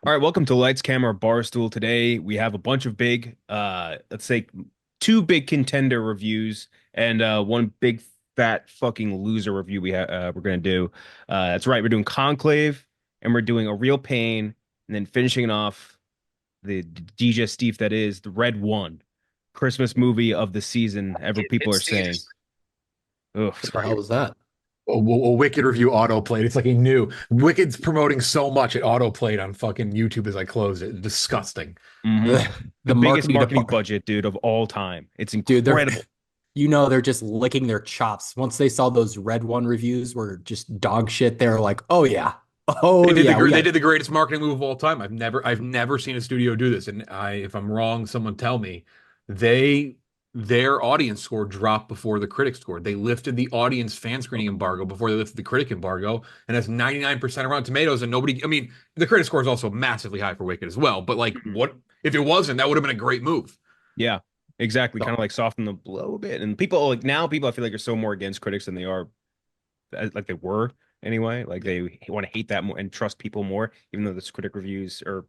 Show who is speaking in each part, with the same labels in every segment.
Speaker 1: All right, welcome to Lights Camera Barstool. Today we have a bunch of big, let's say two big contender reviews and one big fat fucking loser review we're gonna do. That's right, we're doing Conclave and we're doing A Real Pain and then finishing it off the DJ Steve that is the Red One, Christmas movie of the season. Ever people are
Speaker 2: It's
Speaker 1: saying,
Speaker 2: theaters.
Speaker 1: ugh,
Speaker 2: What the hell was that? A Wicked review autoplayed. It's like he knew. Wicked's promoting so much it autoplayed on fucking YouTube as I closed it. Disgusting.
Speaker 1: hmm
Speaker 2: The,
Speaker 1: the
Speaker 2: the
Speaker 1: biggest
Speaker 2: marketing
Speaker 1: marketing
Speaker 2: department,
Speaker 1: budget, dude, of all time. It's
Speaker 2: dude, they're
Speaker 1: incredible.
Speaker 2: they're just licking their chops. Once they saw those Red One reviews were just dog shit, they were like, oh yeah, we
Speaker 3: They
Speaker 2: got
Speaker 3: did the greatest marketing move of all time. I've never seen a studio do this. And if I'm wrong, someone tell me. They their audience score dropped before the critic score. They lifted the audience fan screening embargo before they lifted the critic embargo, and has 99% around tomatoes. And nobody, I mean, the critic score is also massively high for Wicked as well. But like,
Speaker 1: Mhm.
Speaker 3: what if it wasn't? That would have been a great move.
Speaker 1: Yeah, exactly. Kind of
Speaker 2: the
Speaker 1: like soften the blow a bit. And people like now people I feel like are so more against critics than they are like they were anyway. Like they want to hate that more and trust people more, even though this critic reviews or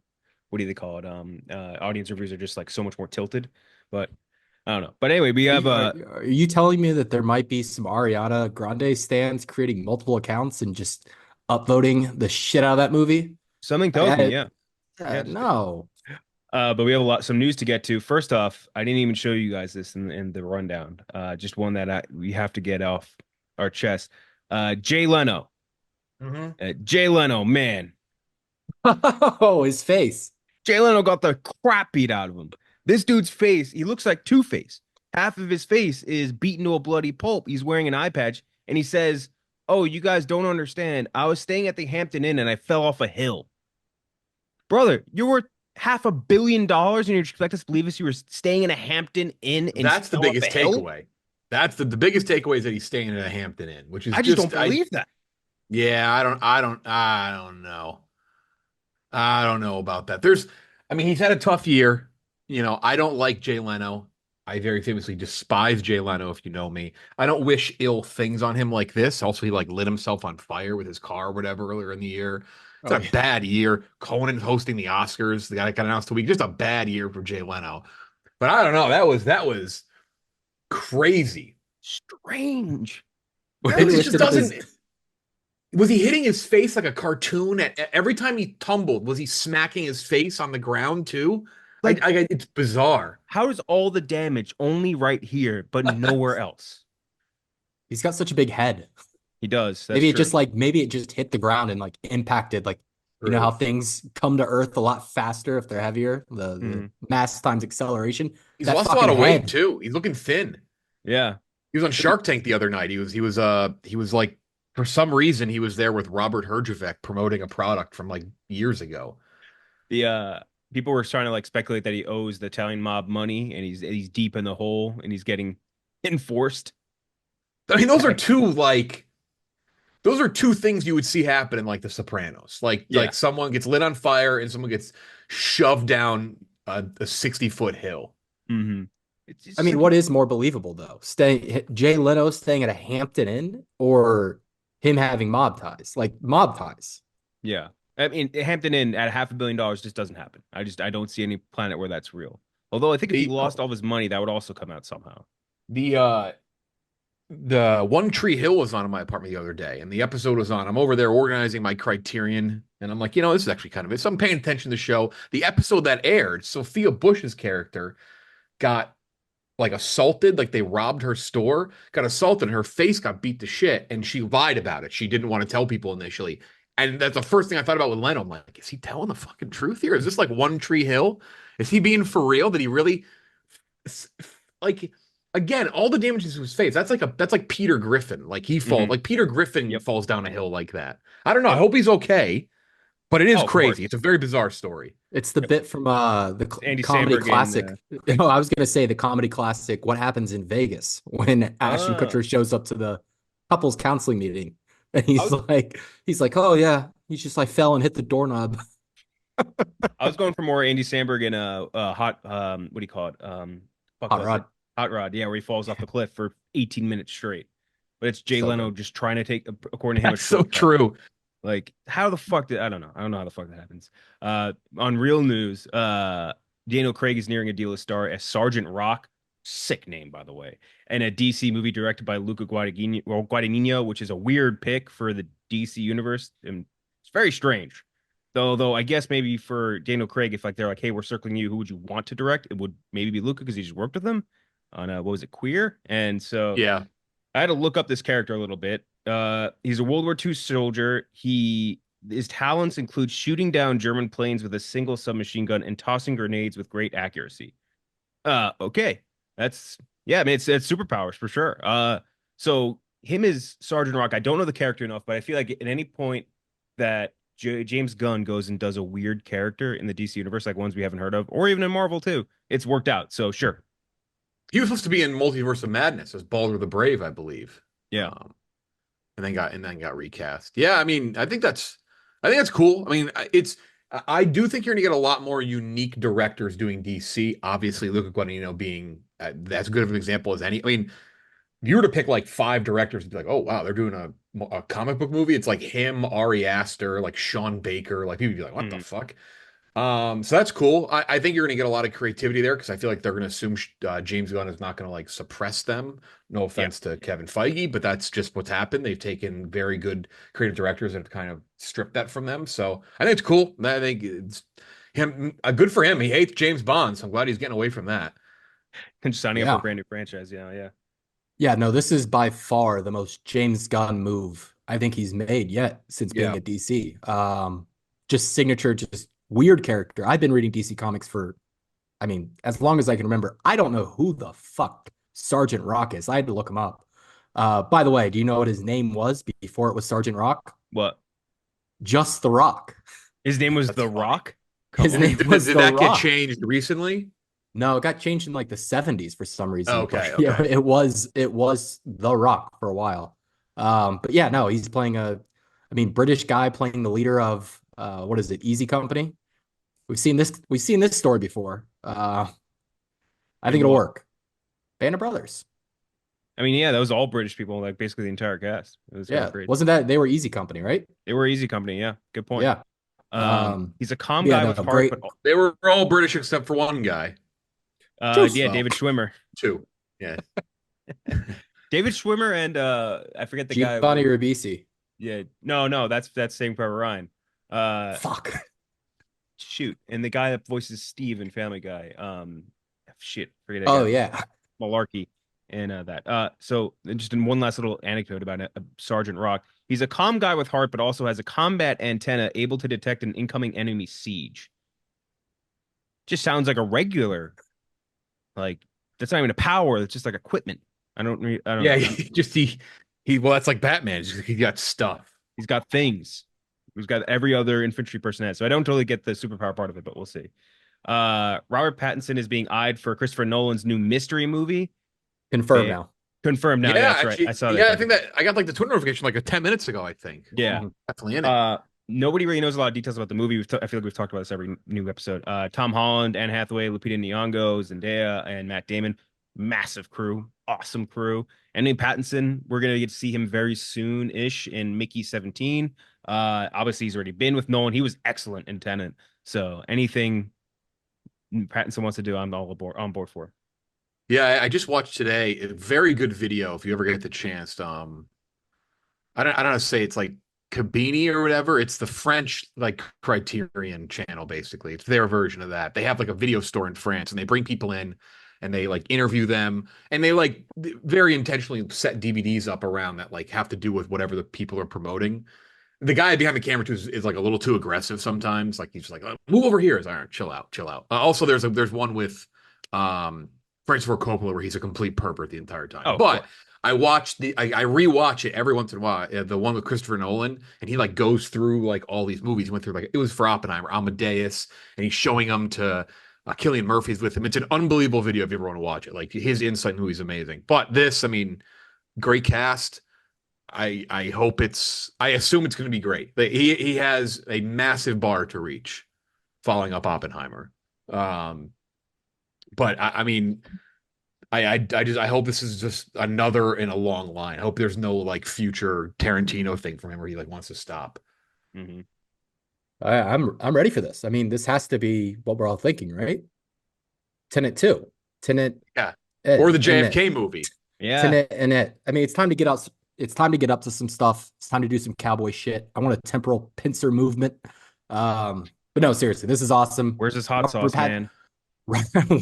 Speaker 1: what do they call it? Audience reviews are just like so much more tilted. But I don't know. But anyway, we
Speaker 2: Are
Speaker 1: have
Speaker 2: you, are, are you telling me that there might be some Ariana Grande stands creating multiple accounts and just upvoting the shit out of that movie?
Speaker 1: something tells me,
Speaker 2: I,
Speaker 1: yeah. Yeah, just
Speaker 2: no.
Speaker 1: but we have some news to get to. First off, I didn't even show you guys this in the rundown. Just one that we have to get off our chest. Jay Leno.
Speaker 3: Hmm.
Speaker 1: Jay Leno, man.
Speaker 2: Oh, his face.
Speaker 1: Jay Leno got the crap beat out of him. This dude's face, he looks like Two-Face. Half of his face is beaten to a bloody pulp. He's wearing an eye patch, and he says, "Oh, you guys don't understand. I was staying at the Hampton Inn and I fell off a hill." Brother, you're worth $500 million, and you expect us to believe us you were staying in a Hampton Inn and
Speaker 3: That's the
Speaker 1: fell off a
Speaker 3: biggest
Speaker 1: hill?
Speaker 3: takeaway. That's the biggest takeaway is that he's staying in a Hampton Inn, which is
Speaker 1: I just don't
Speaker 3: just I
Speaker 1: believe that.
Speaker 3: yeah, I don't know. I don't know about that. I mean, he's had a tough year. I don't like Jay Leno. I very famously despise Jay Leno, if you know me. I don't wish ill things on him like this. Also, he like lit himself on fire with his car or whatever earlier in the year. It's
Speaker 2: Oh
Speaker 3: a
Speaker 2: yeah.
Speaker 3: bad year. Conan hosting the Oscars. The guy that got announced a week. Just a bad year for Jay Leno. But I don't know. That was crazy.
Speaker 1: Strange.
Speaker 2: He
Speaker 3: It
Speaker 1: Very
Speaker 3: just
Speaker 2: lifted up
Speaker 1: strange.
Speaker 2: his
Speaker 3: doesn't. Was he hitting his face like a cartoon? Every time he tumbled, was he smacking his face on the ground too?
Speaker 1: Like,
Speaker 3: It's bizarre.
Speaker 1: how is all the damage only right here, but nowhere else?
Speaker 2: he's got such a big head.
Speaker 1: He does. That's true.
Speaker 2: Maybe it just hit the ground and like impacted like how
Speaker 3: True.
Speaker 2: things come to earth a lot faster if they're heavier, the
Speaker 1: Mhm.
Speaker 2: mass times acceleration.
Speaker 3: He's
Speaker 2: That
Speaker 3: lost a lot
Speaker 2: fucking
Speaker 3: of weight
Speaker 2: head.
Speaker 3: too. He's looking thin.
Speaker 1: Yeah.
Speaker 3: He was on Shark Tank the other night. He was like for some reason he was there with Robert Herjavec promoting a product from like years ago.
Speaker 1: The people were trying to like speculate that he owes the Italian mob money and he's deep in the hole and he's getting enforced.
Speaker 3: I mean, those are two things you would see happen in like The Sopranos.
Speaker 1: Yeah.
Speaker 3: Like someone gets lit on fire and someone gets shoved down a 60-foot hill.
Speaker 1: hmm
Speaker 2: I
Speaker 1: it's
Speaker 2: mean,
Speaker 1: like
Speaker 2: what is more believable though? Jay Leno staying at a Hampton Inn or him having mob ties? Like mob ties.
Speaker 1: yeah. I mean, Hampton Inn at $500 million just doesn't happen. I don't see any planet where that's real. Although I think if he
Speaker 3: The
Speaker 1: lost all of his money, that would also come out somehow.
Speaker 3: the One Tree Hill was on in my apartment the other day, and the episode was on. I'm over there organizing my Criterion, and I'm like, this is actually kind of it. So I'm paying attention to the show. The episode that aired, Sophia Bush's character got like assaulted, like they robbed her store, got assaulted, and her face got beat to shit, and she lied about it. She didn't want to tell people initially. And that's the first thing I thought about with Leno. I'm like, is he telling the fucking truth here? Is this like One Tree Hill? Is he being for real? Did he really like again, all the damage to his face. That's like Peter Griffin. Like he falls
Speaker 1: hmm
Speaker 3: like Peter Griffin
Speaker 1: Yep.
Speaker 3: falls down a hill like that. I don't know. I
Speaker 1: Yep.
Speaker 3: hope he's okay, but it is
Speaker 1: Oh, of course.
Speaker 3: crazy. It's a very bizarre story.
Speaker 2: It's the
Speaker 1: Yep.
Speaker 2: bit from the
Speaker 1: Andy
Speaker 2: comedy
Speaker 1: Samberg and
Speaker 2: classic. No, I was gonna say the comedy classic. What happens in Vegas when Ashton
Speaker 1: uh
Speaker 2: Kutcher shows up to the couples counseling meeting, and
Speaker 1: I was
Speaker 2: he's like, oh yeah, he's just like fell and hit the doorknob.
Speaker 1: I was going for more Andy Samberg and hot what do you call it? Fuck
Speaker 2: Hot
Speaker 1: was it?
Speaker 2: rod.
Speaker 1: Hot Rod, yeah, where he falls off the cliff for 18 minutes straight. But it's Jay
Speaker 2: So
Speaker 1: Leno
Speaker 2: good.
Speaker 1: just trying to take, according to him, a
Speaker 3: That's so
Speaker 1: shortcut.
Speaker 3: true.
Speaker 1: Like, how the fuck did I don't know. I don't know how the fuck that happens. On real news, Daniel Craig is nearing a deal to star as Sergeant Rock, sick name by the way, and a DC movie directed by Luca Guadagnino, which is a weird pick for the DC universe, and it's very strange. Though I guess maybe for Daniel Craig, if like they're like, hey, we're circling you, who would you want to direct? It would maybe be Luca because he just worked with them on what was it, Queer? And so
Speaker 3: Yeah.
Speaker 1: I had to look up this character a little bit. He's a World War II soldier. His talents include shooting down German planes with a single submachine gun and tossing grenades with great accuracy. Okay, that's yeah. I mean, it's superpowers for sure. So him as Sergeant Rock. I don't know the character enough, but I feel like at any point that James Gunn goes and does a weird character in the DC universe, like ones we haven't heard of, or even in Marvel too, it's worked out. So sure,
Speaker 3: He was supposed to be in Multiverse of Madness as Baldur the Brave, I believe.
Speaker 1: yeah.
Speaker 3: And then got recast. Yeah, I mean, I think that's cool. I mean, I do think you're gonna get a lot more unique directors doing DC. Obviously, Luca Guadagnino being as good of an example as any. I mean, if you were to pick like five directors and be like, oh wow, they're doing a comic book movie, it's like him, Ari Aster, like Sean Baker, like people would be like, what the
Speaker 1: Mm,
Speaker 3: fuck? So that's cool. I think you're gonna get a lot of creativity there because I feel like they're gonna assume James Gunn is not gonna like suppress them. No
Speaker 1: yeah.
Speaker 3: offense to Kevin Feige, but that's just what's happened. They've taken very good creative directors and have kind of stripped that from them. So I think it's cool. I think it's him good for him. He hates James Bond, so I'm glad he's getting away from that.
Speaker 1: And just signing up for a
Speaker 4: Yeah.
Speaker 1: brand new franchise. Yeah, yeah.
Speaker 4: Yeah, no, this is by far the most James Gunn move I think he's made yet since being
Speaker 3: Yeah.
Speaker 4: at DC. Just signature, just weird character. I've been reading DC comics for, I mean, as long as I can remember. I don't know who the fuck Sergeant Rock is. I had to look him up. By the way, do you know what his name was before it was Sergeant Rock?
Speaker 1: What?
Speaker 4: Just the Rock.
Speaker 1: His name was
Speaker 3: That's
Speaker 1: The
Speaker 3: funny.
Speaker 1: Rock.
Speaker 4: His
Speaker 1: Come
Speaker 4: name
Speaker 3: Did,
Speaker 4: was
Speaker 3: did
Speaker 4: The
Speaker 3: that get
Speaker 4: Rock.
Speaker 3: changed recently?
Speaker 4: No, it got changed in like the 70s for some reason.
Speaker 3: Okay,
Speaker 4: But yeah,
Speaker 3: okay.
Speaker 4: it was The Rock for a while. But yeah, no, he's playing British guy playing the leader of what is it, Easy Company? We've seen this story before. I think
Speaker 1: And
Speaker 4: it'll
Speaker 1: what?
Speaker 4: work. Band of Brothers.
Speaker 1: I mean, yeah, that was all British people, like basically the entire cast. It was kind
Speaker 4: Yeah.
Speaker 1: of crazy.
Speaker 4: Wasn't that they were Easy Company, right?
Speaker 1: They were easy company. Yeah, good point.
Speaker 4: Yeah.
Speaker 1: He's a calm
Speaker 4: Yeah,
Speaker 1: guy
Speaker 4: no,
Speaker 1: with heart,
Speaker 4: great.
Speaker 1: but
Speaker 3: They were all British except for one guy.
Speaker 1: yeah,
Speaker 4: Oh,
Speaker 1: David Schwimmer.
Speaker 3: Two. Yeah.
Speaker 1: David Schwimmer and I forget the guy.
Speaker 4: Giovanni Ribisi.
Speaker 1: Yeah, no, that's Saving Private Ryan.
Speaker 4: Fuck.
Speaker 1: Shoot, and the guy that voices Steve in Family Guy. Shit, forget that
Speaker 4: Oh
Speaker 1: guy.
Speaker 4: yeah.
Speaker 1: Malarkey and that. So just in one last little anecdote about Sergeant Rock, he's a calm guy with heart, but also has a combat antenna able to detect an incoming enemy siege. Just sounds like a regular, like that's not even a power. It's just like equipment. I don't
Speaker 3: Yeah,
Speaker 1: know.
Speaker 3: well, that's like Batman. He got stuff.
Speaker 1: He's got things. He's got every other infantry person has. So I don't totally get the superpower part of it, but we'll see. Robert Pattinson is being eyed for Christopher Nolan's new mystery movie.
Speaker 4: Confirmed
Speaker 1: Eh,
Speaker 4: now.
Speaker 1: Confirmed now.
Speaker 3: Yeah,
Speaker 1: That's
Speaker 3: actually,
Speaker 1: right. I saw that.
Speaker 3: yeah, I think that I got like the Twitter notification like 10 minutes ago, I think.
Speaker 1: Yeah.
Speaker 3: I'm definitely in it.
Speaker 1: Nobody really knows a lot of details about the movie. I feel like we've talked about this every new episode. Tom Holland, Anne Hathaway, Lupita Nyong'o, Zendaya, and Matt Damon. Massive crew, awesome crew. And then Pattinson, we're gonna get to see him very soon-ish in Mickey 17. Obviously, he's already been with Nolan. He was excellent in Tenet. So anything Pattinson wants to do, I'm all on board for.
Speaker 3: Yeah, I just watched today a very good video. If you ever get the chance, I don't know how to say it's like Cabini or whatever. It's the French like Criterion channel, basically. It's their version of that. They have like a video store in France, and they bring people in and they like interview them, and they like very intentionally set DVDs up around that like have to do with whatever the people are promoting. The guy behind the camera too is like a little too aggressive sometimes. Like he's just like, move over here. It's all right, chill out, chill out. Also, there's one with Francis Ford Coppola where he's a complete pervert the entire time.
Speaker 1: Oh,
Speaker 3: But I rewatch it every once in a while. The one with Christopher Nolan, and he like goes through like all these movies. He went through like it was for Oppenheimer, Amadeus, and he's showing them to Cillian Murphy's with him. It's an unbelievable video if you ever want to watch it. Like his insight in the movie is amazing. But this, I mean, great cast. I hope I assume it's going to be great. He has a massive bar to reach following up Oppenheimer. But I mean, I hope this is just another in a long line. I hope there's no like future Tarantino thing from him where he like wants to stop.
Speaker 1: Hmm.
Speaker 4: I'm ready for this. I mean, this has to be what we're all thinking, right? Tenet 2. Tenet
Speaker 3: Yeah. Or
Speaker 4: it
Speaker 3: the
Speaker 4: and it.
Speaker 3: JFK movie.
Speaker 1: Yeah.
Speaker 4: Tenet and it. I mean, it's time to get out. It's time to get up to some stuff. It's time to do some cowboy shit. I want a temporal pincer movement. But no, seriously, this is awesome.
Speaker 1: Where's this hot
Speaker 4: Robert
Speaker 1: sauce,
Speaker 4: Pat,
Speaker 1: man?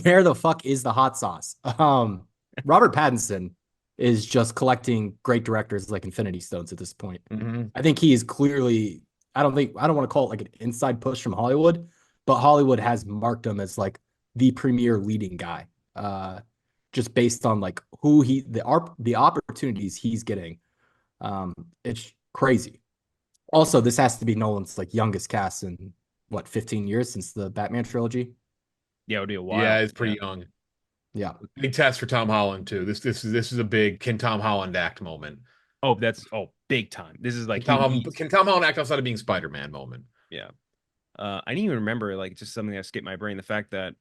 Speaker 4: where the fuck is the hot sauce? Robert Pattinson is just collecting great directors like Infinity Stones at this point.
Speaker 3: Hmm.
Speaker 4: I think he is clearly. I don't want to call it like an inside push from Hollywood, but Hollywood has marked him as like the premier leading guy. Just based on like who the opportunities he's getting. Um, it's crazy. Also, this has to be Nolan's like youngest cast in what 15 years since the Batman trilogy.
Speaker 1: Yeah, it would be a
Speaker 3: Yeah,
Speaker 1: while.
Speaker 3: it's
Speaker 1: Yeah.
Speaker 3: pretty young.
Speaker 4: Yeah.
Speaker 3: Big test for Tom Holland too. This is a big can Tom Holland act moment.
Speaker 1: Oh, that's big time. This is like
Speaker 3: Can Tom Holland act outside of being Spider-Man moment?
Speaker 1: yeah. I didn't even remember like just something that skipped my brain. The fact that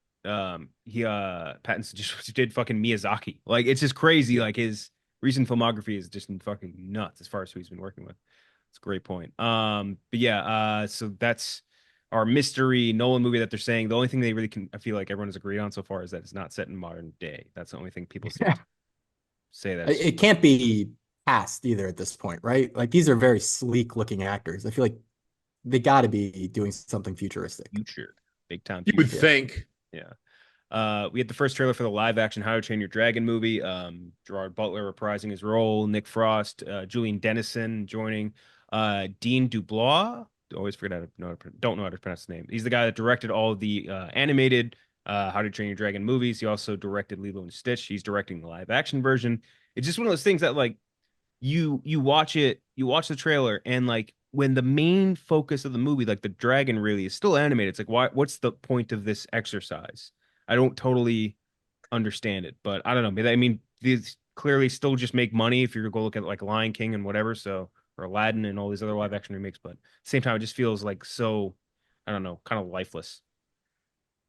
Speaker 1: he Pattinson just did fucking Miyazaki. Like it's just crazy.
Speaker 3: Yeah.
Speaker 1: Like his recent filmography is just fucking nuts as far as who he's been working with. It's a great point. But yeah, so that's our mystery Nolan movie that they're saying. The only thing they really can I feel like everyone has agreed on so far is that it's not set in modern day. That's the only thing people seem to say that's
Speaker 4: It can't be past either at this point, right? Like these are very sleek looking actors. I feel like they got to be doing something futuristic.
Speaker 1: future. Big time
Speaker 3: You would
Speaker 1: future.
Speaker 3: think.
Speaker 1: Yeah. We had the first trailer for the live action How to Train Your Dragon movie. Gerard Butler reprising his role, Nick Frost, Julian Dennison joining, Dean Dubois. Always forget how to know, don't know how to pronounce his name. He's the guy that directed all of the animated How to Train Your Dragon movies. He also directed Lilo and Stitch. He's directing the live action version. It's just one of those things that like you watch it, you watch the trailer, and like when the main focus of the movie, like the dragon really is still animated, it's like what's the point of this exercise? I don't totally understand it, but I don't know. I mean, these clearly still just make money if you go look at like Lion King and whatever, so or Aladdin and all these other live action remakes, but at the same time it just feels like so I don't know, kind of lifeless.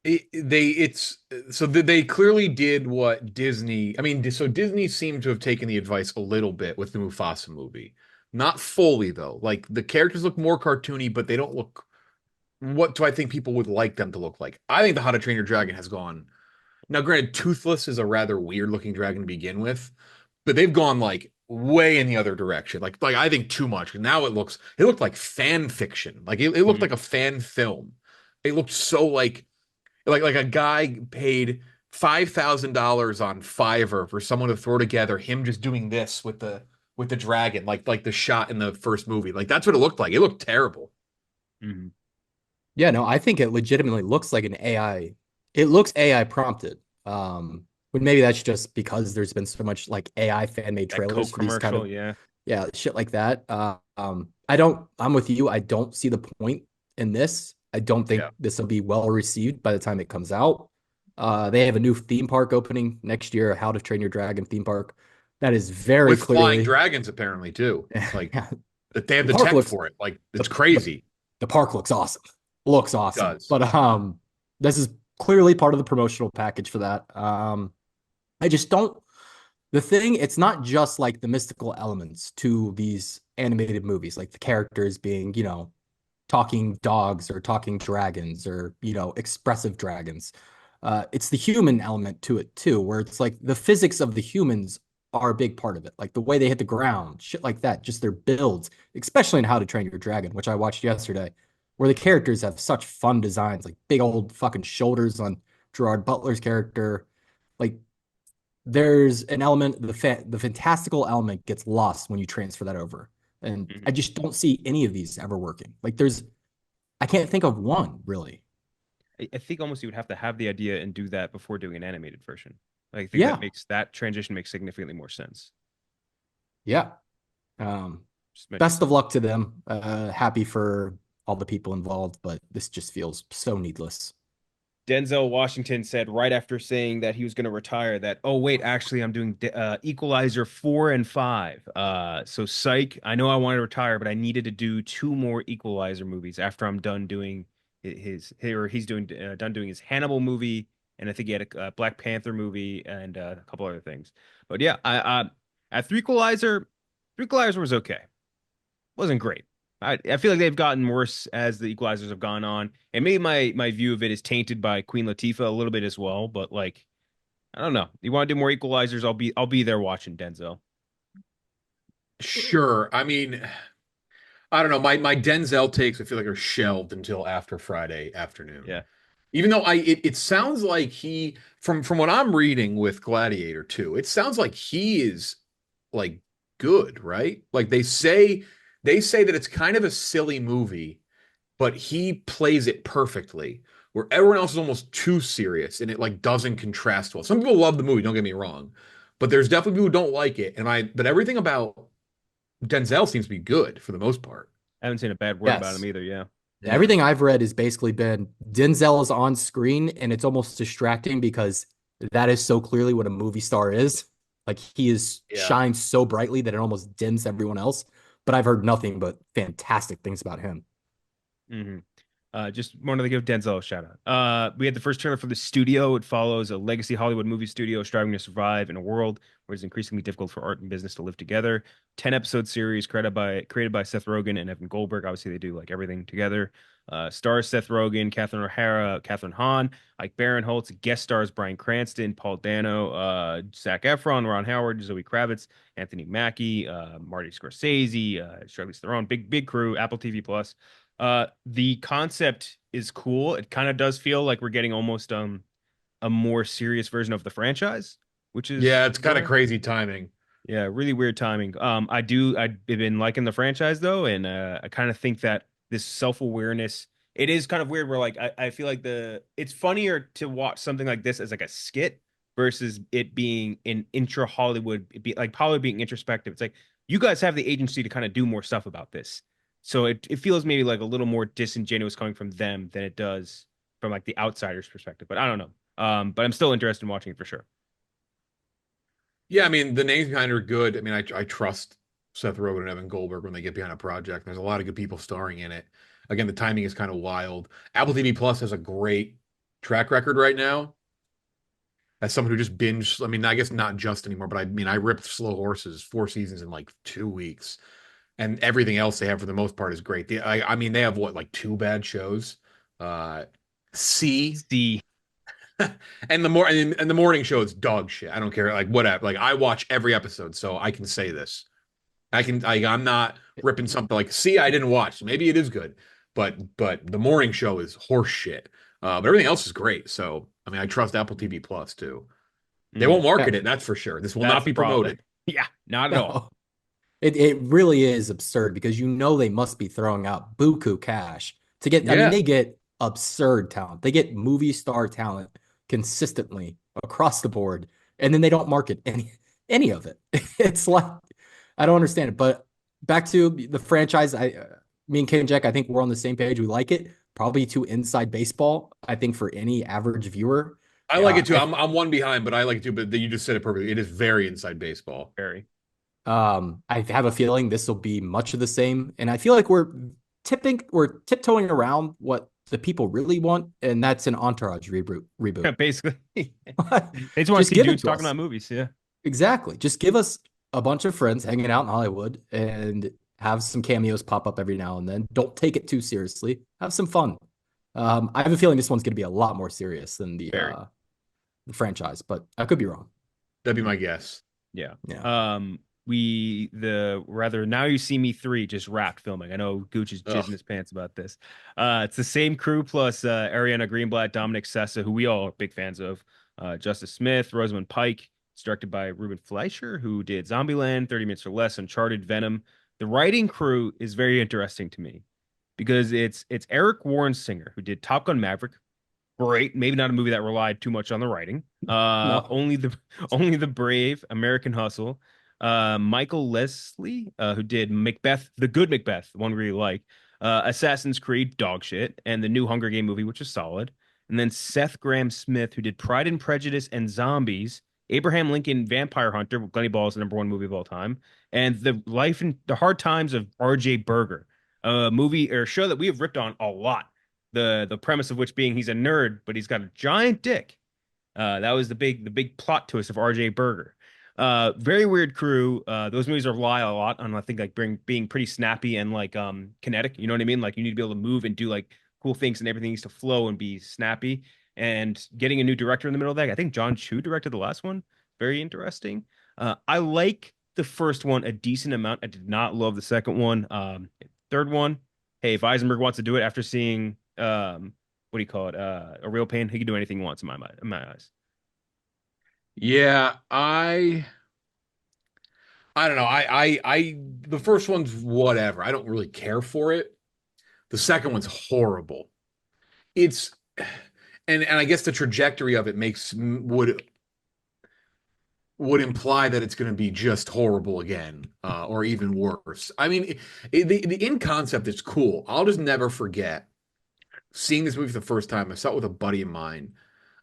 Speaker 3: They clearly did what Disney. I mean, so Disney seemed to have taken the advice a little bit with the Mufasa movie, not fully though. Like the characters look more cartoony, but they don't look. What do I think people would like them to look like? I think the How to Train Your Dragon has gone. Now, granted, Toothless is a rather weird looking dragon to begin with, but they've gone like way in the other direction. Like I think too much. Now it looked like fan fiction. Like it looked
Speaker 1: Mhm.
Speaker 3: like a fan film. It looked so like a guy paid $5,000 on Fiverr for someone to throw together him just doing this with the dragon, like the shot in the first movie. Like that's what it looked like. It looked terrible.
Speaker 1: Mhm.
Speaker 4: Yeah, no, I think it legitimately looks like an AI. It looks AI prompted. But maybe that's just because there's been so much like AI fan made
Speaker 1: That
Speaker 4: trailers
Speaker 1: Coke
Speaker 4: for these kind
Speaker 1: commercial,
Speaker 4: of
Speaker 1: yeah.
Speaker 4: yeah, shit like that. I'm with you. I don't see the point in this. I don't think
Speaker 3: Yeah.
Speaker 4: this will be well received by the time it comes out. They have a new theme park opening next year, How to Train Your Dragon theme park. That is very
Speaker 3: With flying
Speaker 4: clearly
Speaker 3: dragons apparently too. Like
Speaker 4: yeah,
Speaker 3: that they have
Speaker 4: the
Speaker 3: the
Speaker 4: park
Speaker 3: tech
Speaker 4: looks
Speaker 3: for it. Like
Speaker 4: the,
Speaker 3: it's
Speaker 4: the
Speaker 3: crazy.
Speaker 4: the park looks awesome. Looks
Speaker 3: It
Speaker 4: awesome.
Speaker 3: does.
Speaker 4: But this is clearly part of the promotional package for that. I just don't the thing, it's not just like the mystical elements to these animated movies, like the characters being, talking dogs or talking dragons or, expressive dragons. It's the human element to it too, where it's like the physics of the humans are a big part of it. Like the way they hit the ground, shit like that, just their builds, especially in How to Train Your Dragon, which I watched yesterday, where the characters have such fun designs, like big old fucking shoulders on Gerard Butler's character. Like there's an element, the fantastical element gets lost when you transfer that over. And I
Speaker 1: Mhm.
Speaker 4: just don't see any of these ever working. Like I can't think of one really.
Speaker 1: I think almost you would have to have the idea and do that before doing an animated version. Like, I think that
Speaker 4: Yeah.
Speaker 1: makes that transition makes significantly more sense.
Speaker 4: Yeah. Um,
Speaker 1: Just mention
Speaker 4: Best of luck to them. Happy for all the people involved, but this just feels so needless.
Speaker 1: Denzel Washington said right after saying that he was going to retire that, oh, wait, actually, I'm doing Equalizer 4 and 5. So psych, I know I wanted to retire, but I needed to do two more Equalizer movies after I'm done doing he's doing done doing his Hannibal movie, and I think he had a Black Panther movie and a couple other things. But yeah, at Three Equalizer was okay. Wasn't great. I feel like they've gotten worse as the Equalizers have gone on, and maybe my view of it is tainted by Queen Latifah a little bit as well. But like, I don't know. You want to do more Equalizers? I'll be there watching Denzel.
Speaker 3: Sure. I mean, I don't know. My Denzel takes I feel like are shelved until after Friday afternoon.
Speaker 1: Yeah.
Speaker 3: Even though it sounds like he from what I'm reading with Gladiator 2, it sounds like he is like good, right? Like they say that it's kind of a silly movie, but he plays it perfectly. Where everyone else is almost too serious and it like doesn't contrast well. Some people love the movie, don't get me wrong, but there's definitely people who don't like it. But everything about Denzel seems to be good for the most part.
Speaker 1: I haven't seen a bad word about him
Speaker 4: Yes.
Speaker 1: either. Yeah.
Speaker 3: Yeah.
Speaker 4: Everything I've read has basically been Denzel is on screen and it's almost distracting because that is so clearly what a movie star is. Like he is
Speaker 3: Yeah.
Speaker 4: shines so brightly that it almost dims everyone else. But I've heard nothing but fantastic things about him.
Speaker 1: hmm just wanted to give Denzel a shout out. We had the first trailer for The Studio. It follows a legacy Hollywood movie studio striving to survive in a world where it's increasingly difficult for art and business to live together. 10 episode series created by Seth Rogen and Evan Goldberg. Obviously, they do like everything together. Stars Seth Rogen, Catherine O'Hara, Catherine Hahn, Ike Barinholtz. Guest stars Bryan Cranston, Paul Dano, Zac Efron, Ron Howard, Zoe Kravitz, Anthony Mackie, Marty Scorsese, Charlize Theron. Big crew. Apple TV Plus. The concept is cool. It kind of does feel like we're getting almost a more serious version of the franchise, which is
Speaker 3: Yeah, it's kind of
Speaker 1: rare.
Speaker 3: crazy timing.
Speaker 1: Yeah, really weird timing. I've been liking the franchise though, and I kind of think that this self-awareness, it is kind of weird where like I feel like it's funnier to watch something like this as like a skit versus it being an intra Hollywood, like Hollywood being introspective. It's like you guys have the agency to kind of do more stuff about this. So it feels maybe like a little more disingenuous coming from them than it does from like the outsider's perspective. But I don't know. But I'm still interested in watching it for sure.
Speaker 3: Yeah, I mean the names behind it are good. I mean, I trust Seth Rogen and Evan Goldberg when they get behind a project. There's a lot of good people starring in it. Again, the timing is kind of wild. Apple TV Plus has a great track record right now. As someone who just binged, I mean, I guess not just anymore, but I mean, I ripped Slow Horses 4 seasons in like 2 weeks, and everything else they have for the most part is great. I mean, they have what like two bad shows, uh, C
Speaker 1: See,
Speaker 3: and the morning show is dog shit. I don't care, like whatever. Like I watch every episode, so I can say this. I'm not ripping something like C. I didn't watch. Maybe it is good, but the morning show is horse shit. But everything else is great. So I mean, I trust Apple TV Plus too. They
Speaker 1: mm,
Speaker 3: won't market it, that's for sure. This will
Speaker 1: that's
Speaker 3: not
Speaker 1: the
Speaker 3: be
Speaker 1: problem.
Speaker 3: promoted.
Speaker 1: Yeah, not at all.
Speaker 4: No. It really is absurd because you know they must be throwing out buku cash to get. I mean,
Speaker 3: Yeah.
Speaker 4: they get absurd talent. They get movie star talent consistently across the board, and then they don't market any of it. It's like I don't understand it. But back to the franchise, me and Kenjac, I think we're on the same page. We like it. Probably too inside baseball. I think for any average viewer.
Speaker 3: I like
Speaker 4: Yeah,
Speaker 3: it too. I'm one behind, but I like it too. But you just said it perfectly. It is very inside baseball.
Speaker 1: Very.
Speaker 4: I have a feeling this will be much of the same, and I feel like we're tiptoeing around what the people really want, and that's an Entourage reboot.
Speaker 1: Yeah, basically. They just want to
Speaker 4: Just
Speaker 1: see
Speaker 4: give it
Speaker 1: dudes
Speaker 4: to
Speaker 1: talking
Speaker 4: us.
Speaker 1: about movies. Yeah.
Speaker 4: Exactly. Just give us a bunch of friends hanging out in Hollywood and have some cameos pop up every now and then. Don't take it too seriously. Have some fun. I have a feeling this one's going to be a lot more serious than
Speaker 1: Very.
Speaker 4: the franchise, but I could be wrong.
Speaker 3: That'd be my guess.
Speaker 1: Yeah.
Speaker 4: Yeah.
Speaker 1: The rather Now You See Me 3 just wrapped filming. I know Gooch is jizzing
Speaker 3: Ugh.
Speaker 1: his pants about this. It's the same crew plus Ariana Greenblatt, Dominic Sessa, who we all are big fans of. Justice Smith, Rosamund Pike. It's directed by Ruben Fleischer, who did Zombieland, 30 Minutes or Less, Uncharted, Venom. The writing crew is very interesting to me because it's Eric Warren Singer, who did Top Gun Maverick. Great, maybe not a movie that relied too much on the writing.
Speaker 4: No.
Speaker 1: Only the Brave, American Hustle. Michael Leslie, who did Macbeth, the good Macbeth, the one we really like. Assassin's Creed, dog shit, and the new Hunger Game movie, which is solid. And then Seth Graham Smith, who did Pride and Prejudice and Zombies. Abraham Lincoln, Vampire Hunter, Glenny Ball is the #1 movie of all time, and the life and the hard times of R.J. Berger, a movie or show that we have ripped on a lot. The premise of which being he's a nerd, but he's got a giant dick. That was the big plot twist of R.J. Berger. Very weird crew. Those movies rely a lot on I think like being pretty snappy and like kinetic. You know what I mean? Like you need to be able to move and do like cool things, and everything needs to flow and be snappy. And getting a new director in the middle of that, I think John Chu directed the last one. Very interesting. I like the first one a decent amount. I did not love the second one. Third one, hey, if Eisenberg wants to do it after seeing what do you call it? A Real Pain, he can do anything he wants in my eyes.
Speaker 3: Yeah, I don't know. The first one's whatever. I don't really care for it. The second one's horrible. It's and I guess the trajectory of it would imply that it's going to be just horrible again, or even worse. I mean, the in concept is cool. I'll just never forget seeing this movie for the first time. I saw it with a buddy of mine.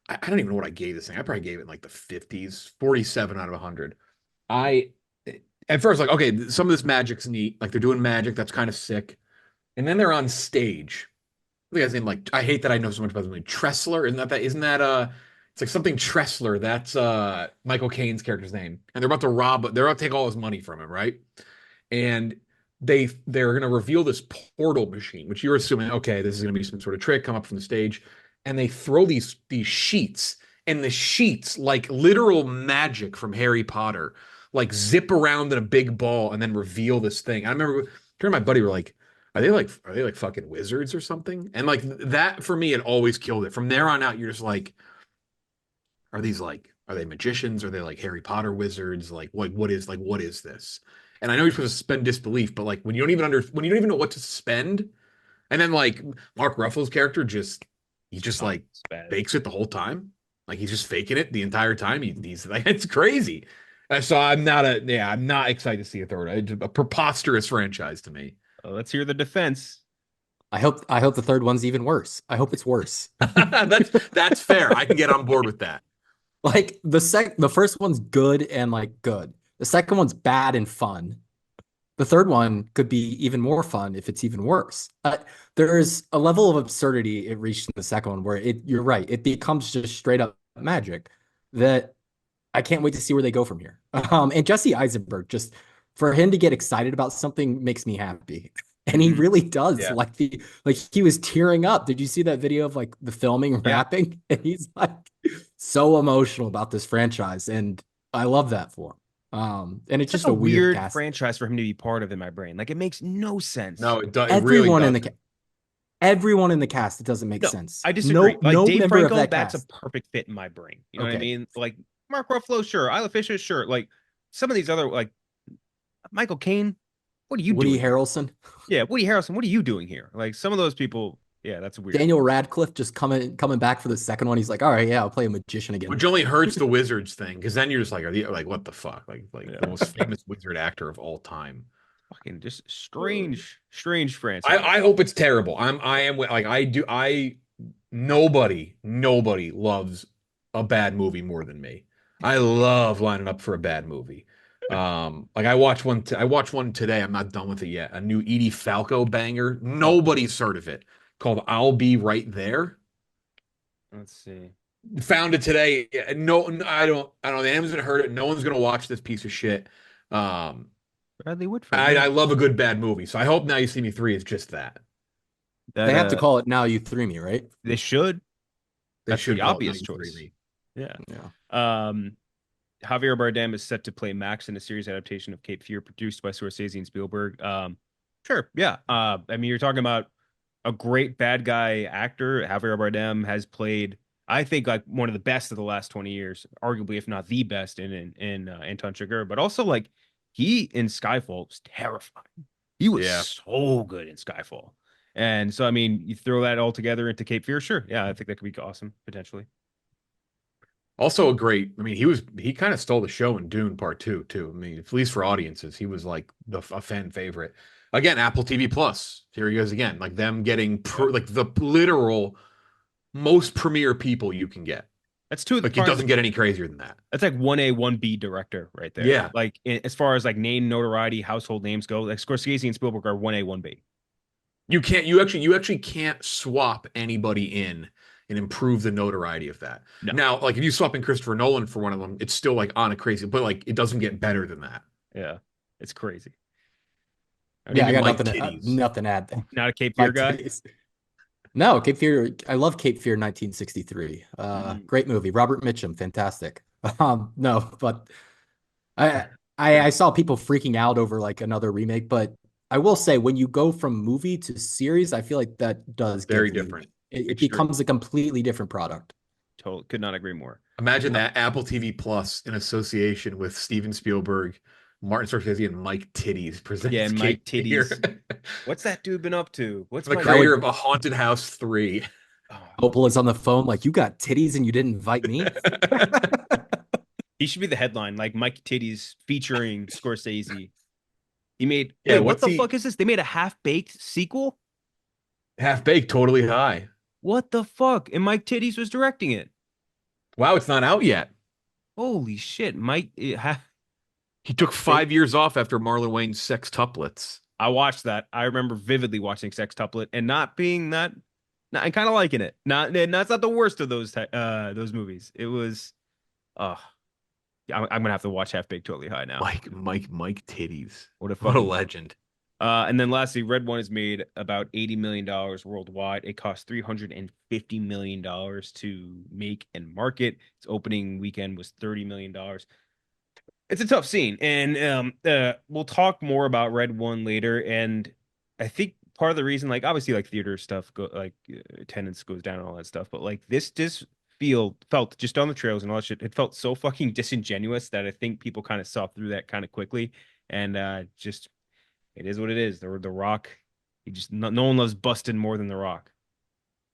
Speaker 3: I don't even know what I gave this thing. I probably gave it in like the 50s, 47 out of 100. I at first like, okay, some of this magic's neat. Like they're doing magic, that's kind of sick. And then they're on stage. The guy's name, like, I hate that I know so much about the movie. Tressler, isn't that it's like something Tressler. That's Michael Caine's character's name. And they're about to take all his money from him, right? And they're gonna reveal this portal machine, which you're assuming, okay, this is gonna be some sort of trick, come up from the stage. And they throw these sheets, and the sheets, like literal magic from Harry Potter, like zip around in a big ball and then reveal this thing. I remember turning to my buddy, we're like, are they like fucking wizards or something? And like that for me, it always killed it. From there on out, you're just like, are they magicians? Are they like Harry Potter wizards? Like what is this? And I know you're supposed to suspend disbelief, but like when you don't even know what to suspend, and then like Mark Ruffalo's character he just like fakes it the whole time. Like he's just faking it the entire time. He's like, it's crazy. So I'm not excited to see a third. It's a preposterous franchise to me.
Speaker 1: Let's hear the defense.
Speaker 4: I hope the third one's even worse. I hope it's worse.
Speaker 3: That's fair. I can get on board with that.
Speaker 4: Like the first one's good and like good. The second one's bad and fun. The third one could be even more fun if it's even worse. There's a level of absurdity it reached in the second one where you're right. It becomes just straight up magic that I can't wait to see where they go from here. And Jesse Eisenberg, just for him to get excited about something makes me happy. And he really does.
Speaker 1: Yeah.
Speaker 4: Like he was tearing up. Did you see that video of like the filming rapping? And he's like so emotional about this franchise. And I love that for him. And it's just a weird
Speaker 1: franchise for him to be part of in my brain. Like it makes no sense.
Speaker 3: No, it does.
Speaker 4: Everyone
Speaker 3: really
Speaker 4: in everyone in the cast, it doesn't make sense.
Speaker 1: I disagree.
Speaker 4: No
Speaker 1: Dave
Speaker 4: member
Speaker 1: Franco,
Speaker 4: of that
Speaker 1: that's
Speaker 4: cast.
Speaker 1: a perfect fit in my brain. You know what I mean? Like Mark Ruffalo, sure. Isla Fisher, sure. Like some of these other, like Michael Caine, what are you
Speaker 4: Woody
Speaker 1: doing?
Speaker 4: Harrelson.
Speaker 1: Yeah, Woody Harrelson, what are you doing here? Like some of those people, yeah, that's weird.
Speaker 4: Daniel Radcliffe just coming back for the second one. He's like, all right, yeah, I'll play a magician again.
Speaker 3: Which only hurts the Wizards thing, because then you're just like, what the fuck? Like the most famous wizard actor of all time.
Speaker 1: Fucking just strange franchise.
Speaker 3: I hope it's terrible. Nobody loves a bad movie more than me. I love lining up for a bad movie. Like I watched one today. I'm not done with it yet. A new Edie Falco banger. Nobody's heard of it. Called "I'll Be Right There."
Speaker 1: Let's see.
Speaker 3: Found it today. No, I don't. Anyone's gonna heard it. No one's gonna watch this piece of shit.
Speaker 1: Bradley Whitford.
Speaker 3: I love a good bad movie, so I hope Now You See Me 3 is just that.
Speaker 4: They have to call it Now You Three Me, right?
Speaker 1: They should. That's the
Speaker 3: call it
Speaker 1: obvious
Speaker 3: Now You
Speaker 1: choice.
Speaker 3: Three Me.
Speaker 1: Yeah. Javier Bardem is set to play Max in a series adaptation of Cape Fear produced by Scorsese and Spielberg. Sure. Yeah. I mean, you're talking about a great bad guy actor. Javier Bardem has played, I think, like one of the best of the last 20 years, arguably, if not the best in Anton Chigurh, but also like he in Skyfall was terrifying. He was so good in Skyfall. And so, I mean, you throw that all together into Cape Fear. Sure. Yeah. I think that could be awesome, potentially.
Speaker 3: Also he kind of stole the show in Dune Part 2 too. I mean, at least for audiences, he was like a fan favorite. Again, Apple TV Plus. Here he goes again. Like them getting like the literal most premier people you can get.
Speaker 1: That's two.
Speaker 3: Like it doesn't get any crazier than that.
Speaker 1: That's like 1A, 1B director right there.
Speaker 3: Yeah.
Speaker 1: Like as far as like name notoriety, household names go, like Scorsese and Spielberg are 1A, 1B.
Speaker 3: You actually can't swap anybody in and improve the notoriety of that.
Speaker 1: No.
Speaker 3: Now, like if you swap in Christopher Nolan for one of them, it's still like on a crazy, but like it doesn't get better than that.
Speaker 1: Yeah, it's crazy.
Speaker 4: Yeah, I
Speaker 3: Maybe
Speaker 4: got
Speaker 3: Mike
Speaker 4: nothing
Speaker 3: Titties.
Speaker 4: nothing to add there.
Speaker 1: Not a Cape Fear
Speaker 4: Mike
Speaker 1: guy.
Speaker 4: titties. No, Cape Fear. I love Cape Fear 1963. Great movie. Robert Mitchum, fantastic. No, but I, I saw people freaking out over like another remake, but I will say when you go from movie to series, I feel like that does
Speaker 3: Very
Speaker 4: give you
Speaker 3: different.
Speaker 4: it
Speaker 1: Extreme.
Speaker 4: becomes a completely different product.
Speaker 1: Total. Could not agree more.
Speaker 3: Imagine that Apple TV Plus in association with Steven Spielberg, Martin Scorsese, and Mike Titties presents
Speaker 1: Yeah, and Mike
Speaker 3: Cape Fear.
Speaker 1: Titties. What's that dude been up to? What's
Speaker 3: The
Speaker 1: Mike?
Speaker 3: creator of A Haunted House 3.
Speaker 1: Oh,
Speaker 4: Opal is on the phone like, you got titties and you didn't invite me?
Speaker 1: he should be the headline, like Mike Titties featuring Scorsese. He made.
Speaker 3: Yeah,
Speaker 1: Wait, what
Speaker 3: what's
Speaker 1: the
Speaker 3: he-
Speaker 1: fuck is this? They made a half-baked sequel?
Speaker 3: Half Baked, Totally High.
Speaker 1: What the fuck? And Mike Titties was directing it.
Speaker 3: Wow, it's not out yet.
Speaker 1: Holy shit,
Speaker 3: He took 5 years off after Marlon Wayne's Sextuplets.
Speaker 1: I watched that. I remember vividly watching Sextuplet and not being that, and kind of liking it. That's not the worst of those movies. It was, I'm gonna have to watch Half Baked Totally High now.
Speaker 3: Mike Titties.
Speaker 1: What a
Speaker 3: What a
Speaker 1: fucking
Speaker 3: legend.
Speaker 1: And then lastly, Red One has made about $80 million worldwide. It cost $350 million to make and market. Its opening weekend was $30 million. It's a tough scene, and we'll talk more about Red One later. And I think part of the reason, like obviously, like theater stuff, attendance goes down and all that stuff, but like this just felt just on the trails and all that shit. It felt so fucking disingenuous that I think people kind of saw through that kind of quickly, and just it is what it is. The Rock, no one loves Bustin' more than The Rock.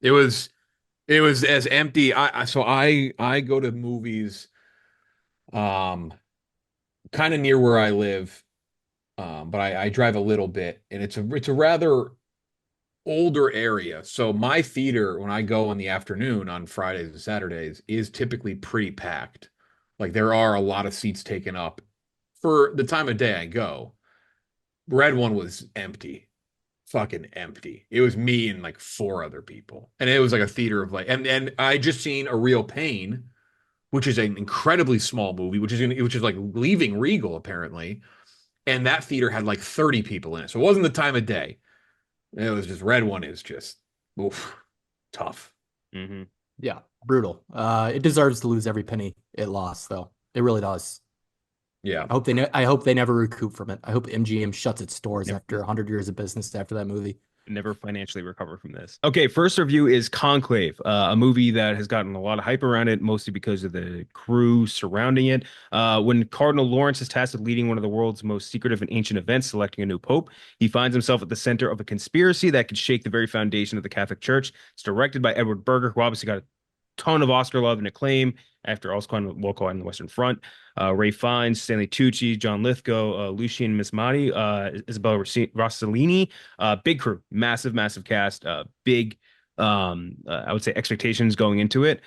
Speaker 3: It was as empty. I go to movies kind of near where I live. But I drive a little bit, and it's a rather older area. So my theater, when I go in the afternoon on Fridays and Saturdays, is typically pretty packed. Like there are a lot of seats taken up for the time of day I go. Red One was empty, fucking empty. It was me and like four other people, and it was like a theater of like, and I just seen A Real Pain, which is an incredibly small movie, which is like leaving Regal apparently, and that theater had like 30 people in it, so it wasn't the time of day. It was just Red One is just oof, tough.
Speaker 1: Mm-hmm.
Speaker 4: Yeah, brutal. It deserves to lose every penny it lost, though. It really does.
Speaker 3: Yeah.
Speaker 4: I hope they never recoup from it. I hope MGM shuts its doors
Speaker 1: Yep.
Speaker 4: after 100 years of business after that movie.
Speaker 1: Never financially recover from this. Okay, first review is Conclave, a movie that has gotten a lot of hype around it, mostly because of the crew surrounding it. When Cardinal Lawrence is tasked with leading one of the world's most secretive and ancient events, selecting a new pope, he finds himself at the center of a conspiracy that could shake the very foundation of the Catholic Church. It's directed by Edward Berger, who obviously got a ton of Oscar love and acclaim after also kind of local on the Western Front. Ray Fiennes, Stanley Tucci, John Lithgow, Lucien Mismati, Isabella Rossellini, big crew, massive cast, big, I would say expectations going into it.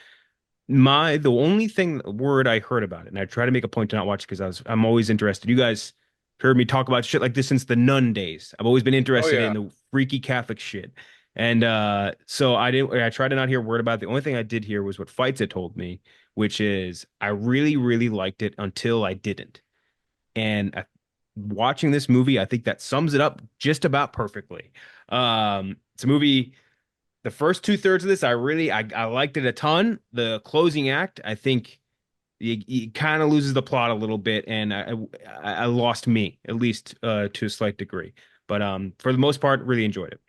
Speaker 1: The only word I heard about it, and I try to make a point to not watch it because I'm always interested. You guys heard me talk about shit like this since the nun days. I've always been interested in the freaky Catholic shit. And so I tried to not hear a word about it. The only thing I did hear was what Fights had told me, which is I really liked it until I didn't. And watching this movie, I think that sums it up just about perfectly. It's a movie. The first 2/3 of this, I liked it a ton. The closing act, I think it kind of loses the plot a little bit, and I lost me, at least to a slight degree. But for the most part, really enjoyed it.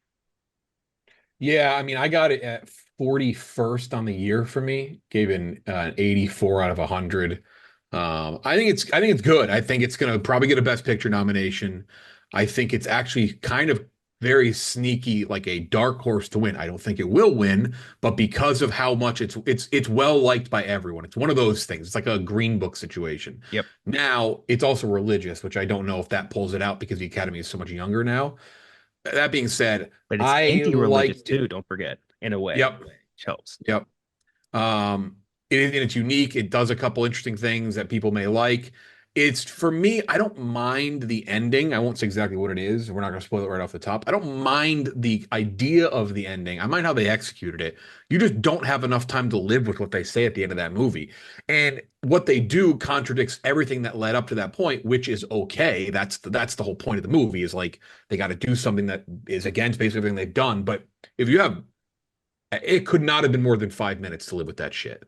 Speaker 3: Yeah, I mean, I got it at 41st on the year for me. Gave it an 84 out of 100. I think it's good. I think it's gonna probably get a Best Picture nomination. I think it's actually kind of very sneaky, like a dark horse to win. I don't think it will win, but because of how much it's well liked by everyone. It's one of those things. It's like a Green Book situation.
Speaker 1: Yep.
Speaker 3: Now it's also religious, which I don't know if that pulls it out because the Academy is so much younger now. That being said,
Speaker 1: But it's
Speaker 3: I
Speaker 1: anti-religious
Speaker 3: liked
Speaker 1: too,
Speaker 3: it.
Speaker 1: don't forget, in a way.
Speaker 3: Yep.
Speaker 1: Which helps.
Speaker 3: Yep. And it's unique. It does a couple interesting things that people may like. It's for me, I don't mind the ending. I won't say exactly what it is. We're not going to spoil it right off the top. I don't mind the idea of the ending. I mind how they executed it. You just don't have enough time to live with what they say at the end of that movie. And what they do contradicts everything that led up to that point, which is okay. That's the whole point of the movie is like they got to do something that is against basically everything they've done. But if you have it could not have been more than 5 minutes to live with that shit.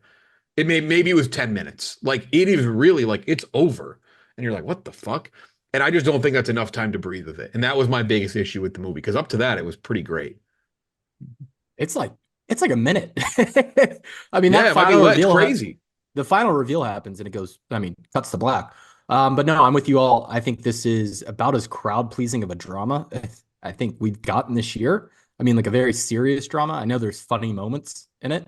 Speaker 3: Maybe it was 10 minutes. Like it is really like it's over. And you're like, what the fuck? And I just don't think that's enough time to breathe with it. And that was my biggest issue with the movie because up to that it was pretty great.
Speaker 4: It's like a minute. I mean,
Speaker 3: Yeah,
Speaker 4: that
Speaker 3: it might be
Speaker 4: final
Speaker 3: it's
Speaker 4: reveal,
Speaker 3: crazy.
Speaker 4: the final reveal happens and it goes, I mean, cuts to black. But no, I'm with you all. I think this is about as crowd pleasing of a drama I think we've gotten this year. I mean, like a very serious drama. I know there's funny moments in it,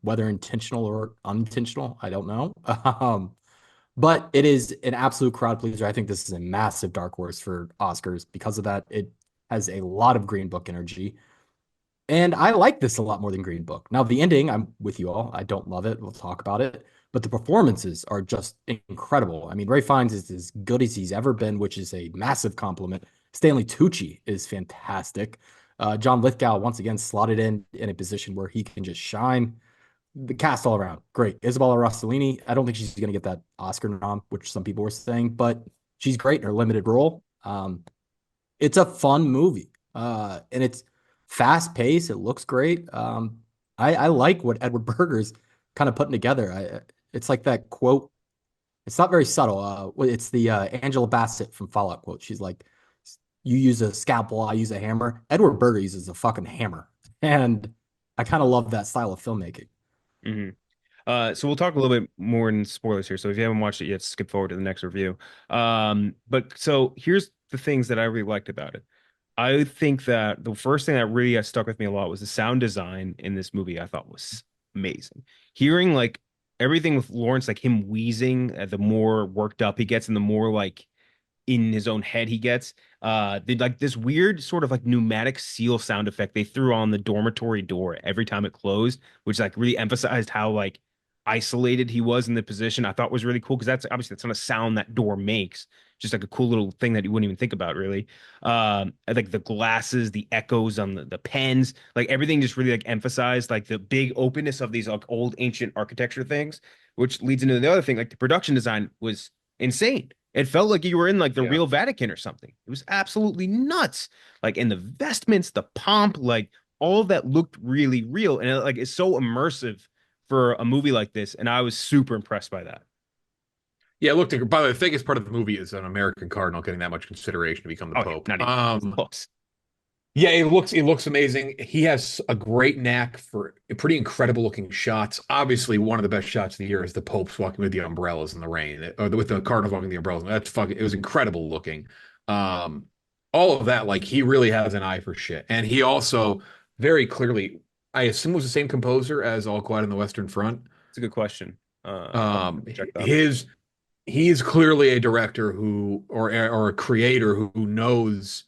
Speaker 4: whether intentional or unintentional, I don't know. But it is an absolute crowd pleaser. I think this is a massive dark horse for Oscars because of that. It has a lot of Green Book energy. And I like this a lot more than Green Book. Now, the ending, I'm with you all. I don't love it. We'll talk about it. But the performances are just incredible. I mean, Ray Fiennes is as good as he's ever been, which is a massive compliment. Stanley Tucci is fantastic. John Lithgow, once again, slotted in a position where he can just shine. The cast all around, great. Isabella Rossellini, I don't think she's going to get that Oscar nom, which some people were saying, but she's great in her limited role. It's a fun movie, and it's fast paced. It looks great. I like what Edward Berger's kind of putting together. It's like that quote. It's not very subtle. It's the Angela Bassett from Fallout quote. She's like, "You use a scalpel, I use a hammer." Edward Berger uses a fucking hammer, and I kind of love that style of filmmaking.
Speaker 1: Hmm. So we'll talk a little bit more in spoilers here. So if you haven't watched it yet, skip forward to the next review. But so here's the things that I really liked about it. I think that the first thing that really stuck with me a lot was the sound design in this movie. I thought was amazing. Hearing like everything with Lawrence, like him wheezing, the more worked up he gets, and the more like in his own head he gets. Like this weird sort of like pneumatic seal sound effect they threw on the dormitory door every time it closed, which like really emphasized how like isolated he was in the position. I thought was really cool because that's obviously that's not a sound that door makes. Just like a cool little thing that you wouldn't even think about, really. Like the glasses, the echoes on the pens, like everything just really like emphasized like the big openness of these like old ancient architecture things, which leads into the other thing. Like the production design was insane. It felt like you were in like the
Speaker 3: Yeah.
Speaker 1: real Vatican or something. It was absolutely nuts. Like in the vestments, the pomp, like all of that looked really real. And it, like it's so immersive for a movie like this. And I was super impressed by that.
Speaker 3: Yeah, look, by the way, the biggest part of the movie is an American cardinal getting that much consideration to become the
Speaker 1: Oh, yeah,
Speaker 3: Pope.
Speaker 1: not even close.
Speaker 3: Yeah, it looks amazing. He has a great knack for pretty incredible looking shots. Obviously, one of the best shots of the year is the Pope's walking with the umbrellas in the rain, or with the cardinals walking the umbrellas. That's fucking. It was incredible looking. Um, all of that, like he really has an eye for shit, and he also very clearly, I assume, was the same composer as All Quiet on the Western Front.
Speaker 1: It's a good question. I'll
Speaker 3: Um,
Speaker 1: check that.
Speaker 3: his he is clearly a director who or a creator who knows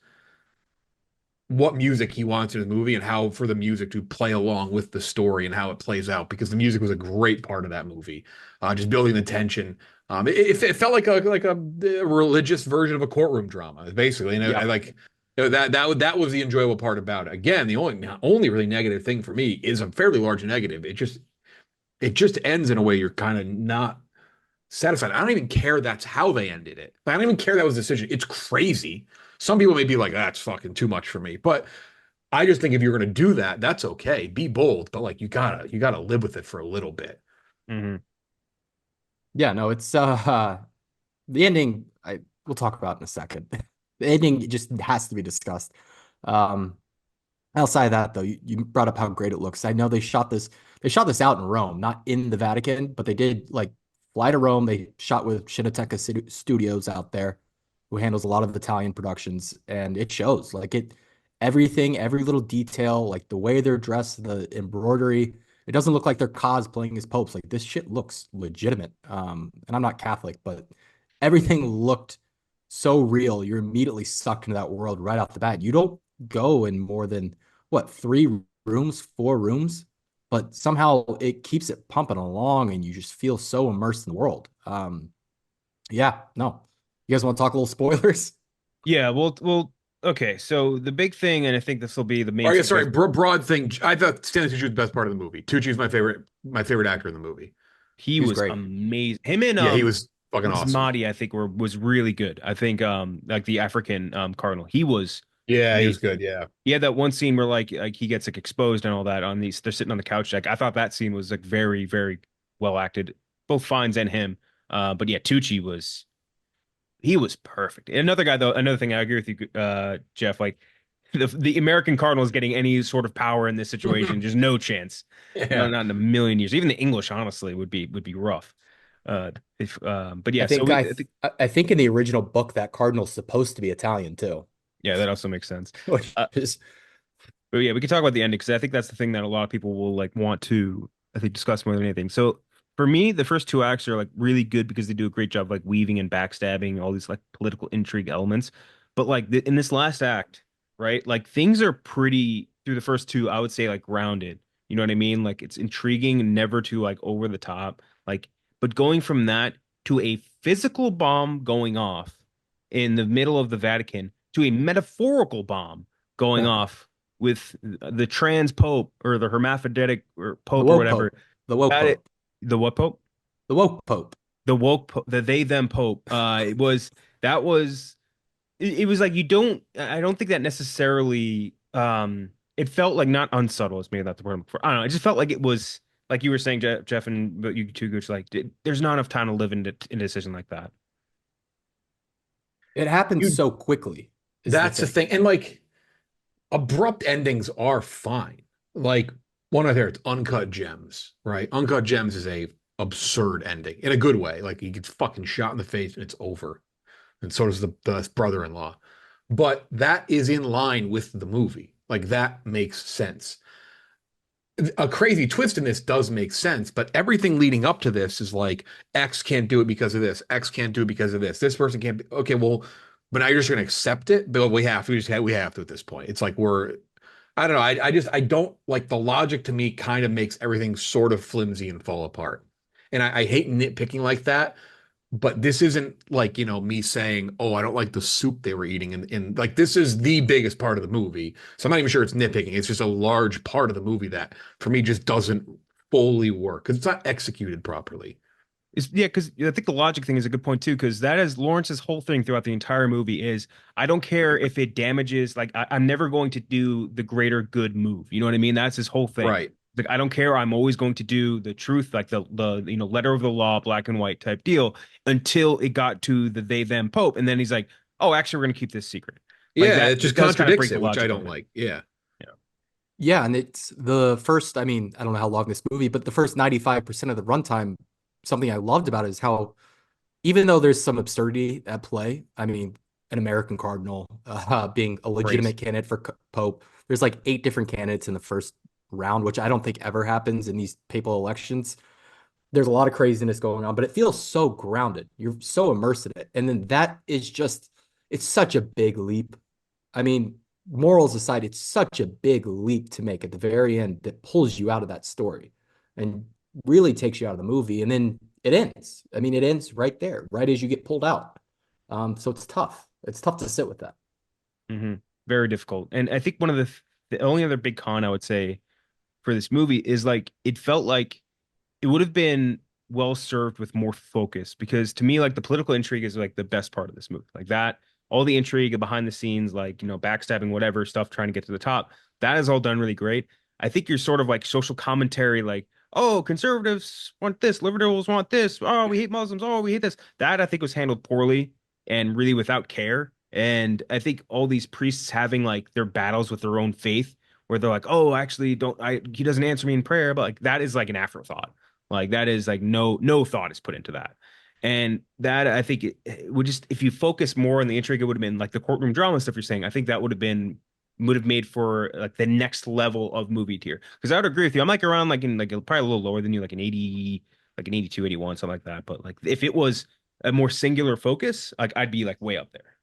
Speaker 3: what music he wants in the movie and how for the music to play along with the story and how it plays out because the music was a great part of that movie, just building the tension. It felt like a religious version of a courtroom drama, basically, and I
Speaker 1: Yeah.
Speaker 3: like that was the enjoyable part about it. Again, the only really negative thing for me is a fairly large negative. It just ends in a way you're kind of not satisfied. I don't even care that's how they ended it. I don't even care that was the decision. It's crazy. Some people may be like, that's fucking too much for me. But I just think if you're gonna do that, that's okay. Be bold, but like you gotta live with it for a little bit.
Speaker 1: Hmm.
Speaker 4: Yeah, no, it's the ending we'll talk about in a second. The ending just has to be discussed. Um Outside of that though, you brought up how great it looks. I know they shot this out in Rome, not in the Vatican, but they did like fly to Rome. They shot with Cineteca Studios out there, who handles a lot of Italian productions, and it shows. Like everything, every little detail, like the way they're dressed, the embroidery. It doesn't look like they're cosplaying as popes. Like this shit looks legitimate. And I'm not Catholic, but everything looked so real. You're immediately sucked into that world right off the bat. You don't go in more than what, 3 rooms, 4 rooms, but somehow it keeps it pumping along and you just feel so immersed in the world. Yeah, no. You guys want to talk a little spoilers?
Speaker 1: Yeah, well, okay. So the big thing, and I think this will be the main
Speaker 3: Or yeah, sorry,
Speaker 1: surprise.
Speaker 3: broad thing. I thought Stanley Tucci was the best part of the movie. Tucci's my favorite actor in the movie.
Speaker 1: He
Speaker 4: He was
Speaker 1: was
Speaker 4: great.
Speaker 1: amazing. Him and
Speaker 3: Yeah, he was fucking awesome.
Speaker 1: Masmati, I think, was really good. I think like the African cardinal, he was
Speaker 3: Yeah, he was
Speaker 1: amazing.
Speaker 3: good. Yeah.
Speaker 1: He had that one scene where like he gets like exposed and all that on these. They're sitting on the couch. Like I thought that scene was like very very well acted, both Fiennes and him. But yeah, Tucci was he was perfect. Another guy though, another thing I agree with you, Jeff. Like the American Cardinals getting any sort of power in this situation, just no chance.
Speaker 3: Yeah.
Speaker 1: Not in a million years. Even the English, honestly, would be rough. If but
Speaker 4: I
Speaker 1: yeah, so
Speaker 4: think
Speaker 1: we
Speaker 4: I
Speaker 1: I think
Speaker 4: I think in the original book that cardinal's supposed to be Italian too.
Speaker 1: yeah, that also makes sense.
Speaker 4: Which
Speaker 1: Uh,
Speaker 4: is
Speaker 1: but yeah, we can talk about the ending because I think that's the thing that a lot of people will like want to I think discuss more than anything. So for me, the first two acts are like really good because they do a great job like weaving and backstabbing all these like political intrigue elements. But like in this last act, right? Like things are pretty through the first two, I would say like grounded. You know what I mean? Like it's intriguing and never too like over the top. Like, but going from that to a physical bomb going off in the middle of the Vatican to a metaphorical bomb going off with the trans pope or the hermaphroditic or
Speaker 4: the
Speaker 1: pope or
Speaker 4: woke
Speaker 1: whatever.
Speaker 4: pope. The woke
Speaker 1: That
Speaker 4: pope.
Speaker 1: the what pope?
Speaker 4: The woke pope.
Speaker 1: The woke pope, the they them pope. It was that was it was like you don't I don't think that necessarily it felt like not unsubtle is maybe not the word I'm looking for. I don't know. It just felt like it was like you were saying, Jeff and but you too, Gooch, like there's not enough time to live in a decision like that.
Speaker 4: It happens
Speaker 3: You
Speaker 4: so quickly is the
Speaker 3: that's the
Speaker 4: thing.
Speaker 3: thing. And like abrupt endings are fine. Like one right there, it's Uncut Gems, right? Uncut Gems is a absurd ending in a good way. Like he gets fucking shot in the face and it's over. And so does the brother-in-law. But that is in line with the movie. Like that makes sense. A crazy twist in this does make sense, but everything leading up to this is like X can't do it because of this. X can't do it because of this. This person can't be, okay, well, but now you're just gonna accept it. But we have to at this point. It's like I don't know. I don't like the logic to me kind of makes everything sort of flimsy and fall apart. And I hate nitpicking like that, but this isn't like, me saying, oh, I don't like the soup they were eating. And like, this is the biggest part of the movie. So I'm not even sure it's nitpicking. It's just a large part of the movie that for me just doesn't fully work because it's not executed properly.
Speaker 1: Is yeah, because I think the logic thing is a good point too, because that is Lawrence's whole thing throughout the entire movie is I don't care if it damages, like I'm never going to do the greater good move. You know what I mean? That's his whole thing.
Speaker 3: Right.
Speaker 1: Like I don't care. I'm always going to do the truth, like the letter of the law, black and white type deal, until it got to the they them pope, and then he's like, oh, actually, we're gonna keep this secret. Like
Speaker 3: Yeah,
Speaker 1: that
Speaker 3: it just
Speaker 1: does kind of
Speaker 3: contradicts
Speaker 1: break the
Speaker 3: it, which I
Speaker 1: logic
Speaker 3: don't
Speaker 1: of it.
Speaker 3: like. Yeah.
Speaker 1: Yeah.
Speaker 4: Yeah, and it's the first, I mean, I don't know how long this movie, but the first 95% of the runtime, something I loved about it is how even though there's some absurdity at play, I mean, an American cardinal being a
Speaker 1: Race.
Speaker 4: legitimate candidate for pope, there's like 8 different candidates in the first round, which I don't think ever happens in these papal elections. There's a lot of craziness going on, but it feels so grounded. You're so immersed in it. And then that is just, it's such a big leap. I mean, morals aside, it's such a big leap to make at the very end that pulls you out of that story and really takes you out of the movie. And then it ends. I mean, it ends right there, right as you get pulled out. So it's tough. It's tough to sit with that.
Speaker 1: Hmm. Very difficult. And I think one of the only other big con I would say for this movie is like it felt like it would have been well served with more focus because to me like the political intrigue is like the best part of this movie like that all the intrigue behind the scenes like backstabbing whatever stuff trying to get to the top that is all done really great. I think you're sort of like social commentary like oh conservatives want this liberals want this oh we hate Muslims oh we hate this that I think was handled poorly and really without care. And I think all these priests having like their battles with their own faith where they're like oh actually don't I he doesn't answer me in prayer but like that is like an afterthought. Like that is like no thought is put into that. And that I think it would just if you focus more on the intrigue, it would have been like the courtroom drama stuff you're saying. I think that would have made for like the next level of movie tier. Because I would agree with you. I'm like around like in like probably a little lower than you, like an 80, like an 82, 81, something like that. But like if it was a more singular focus, like I'd be like way up there.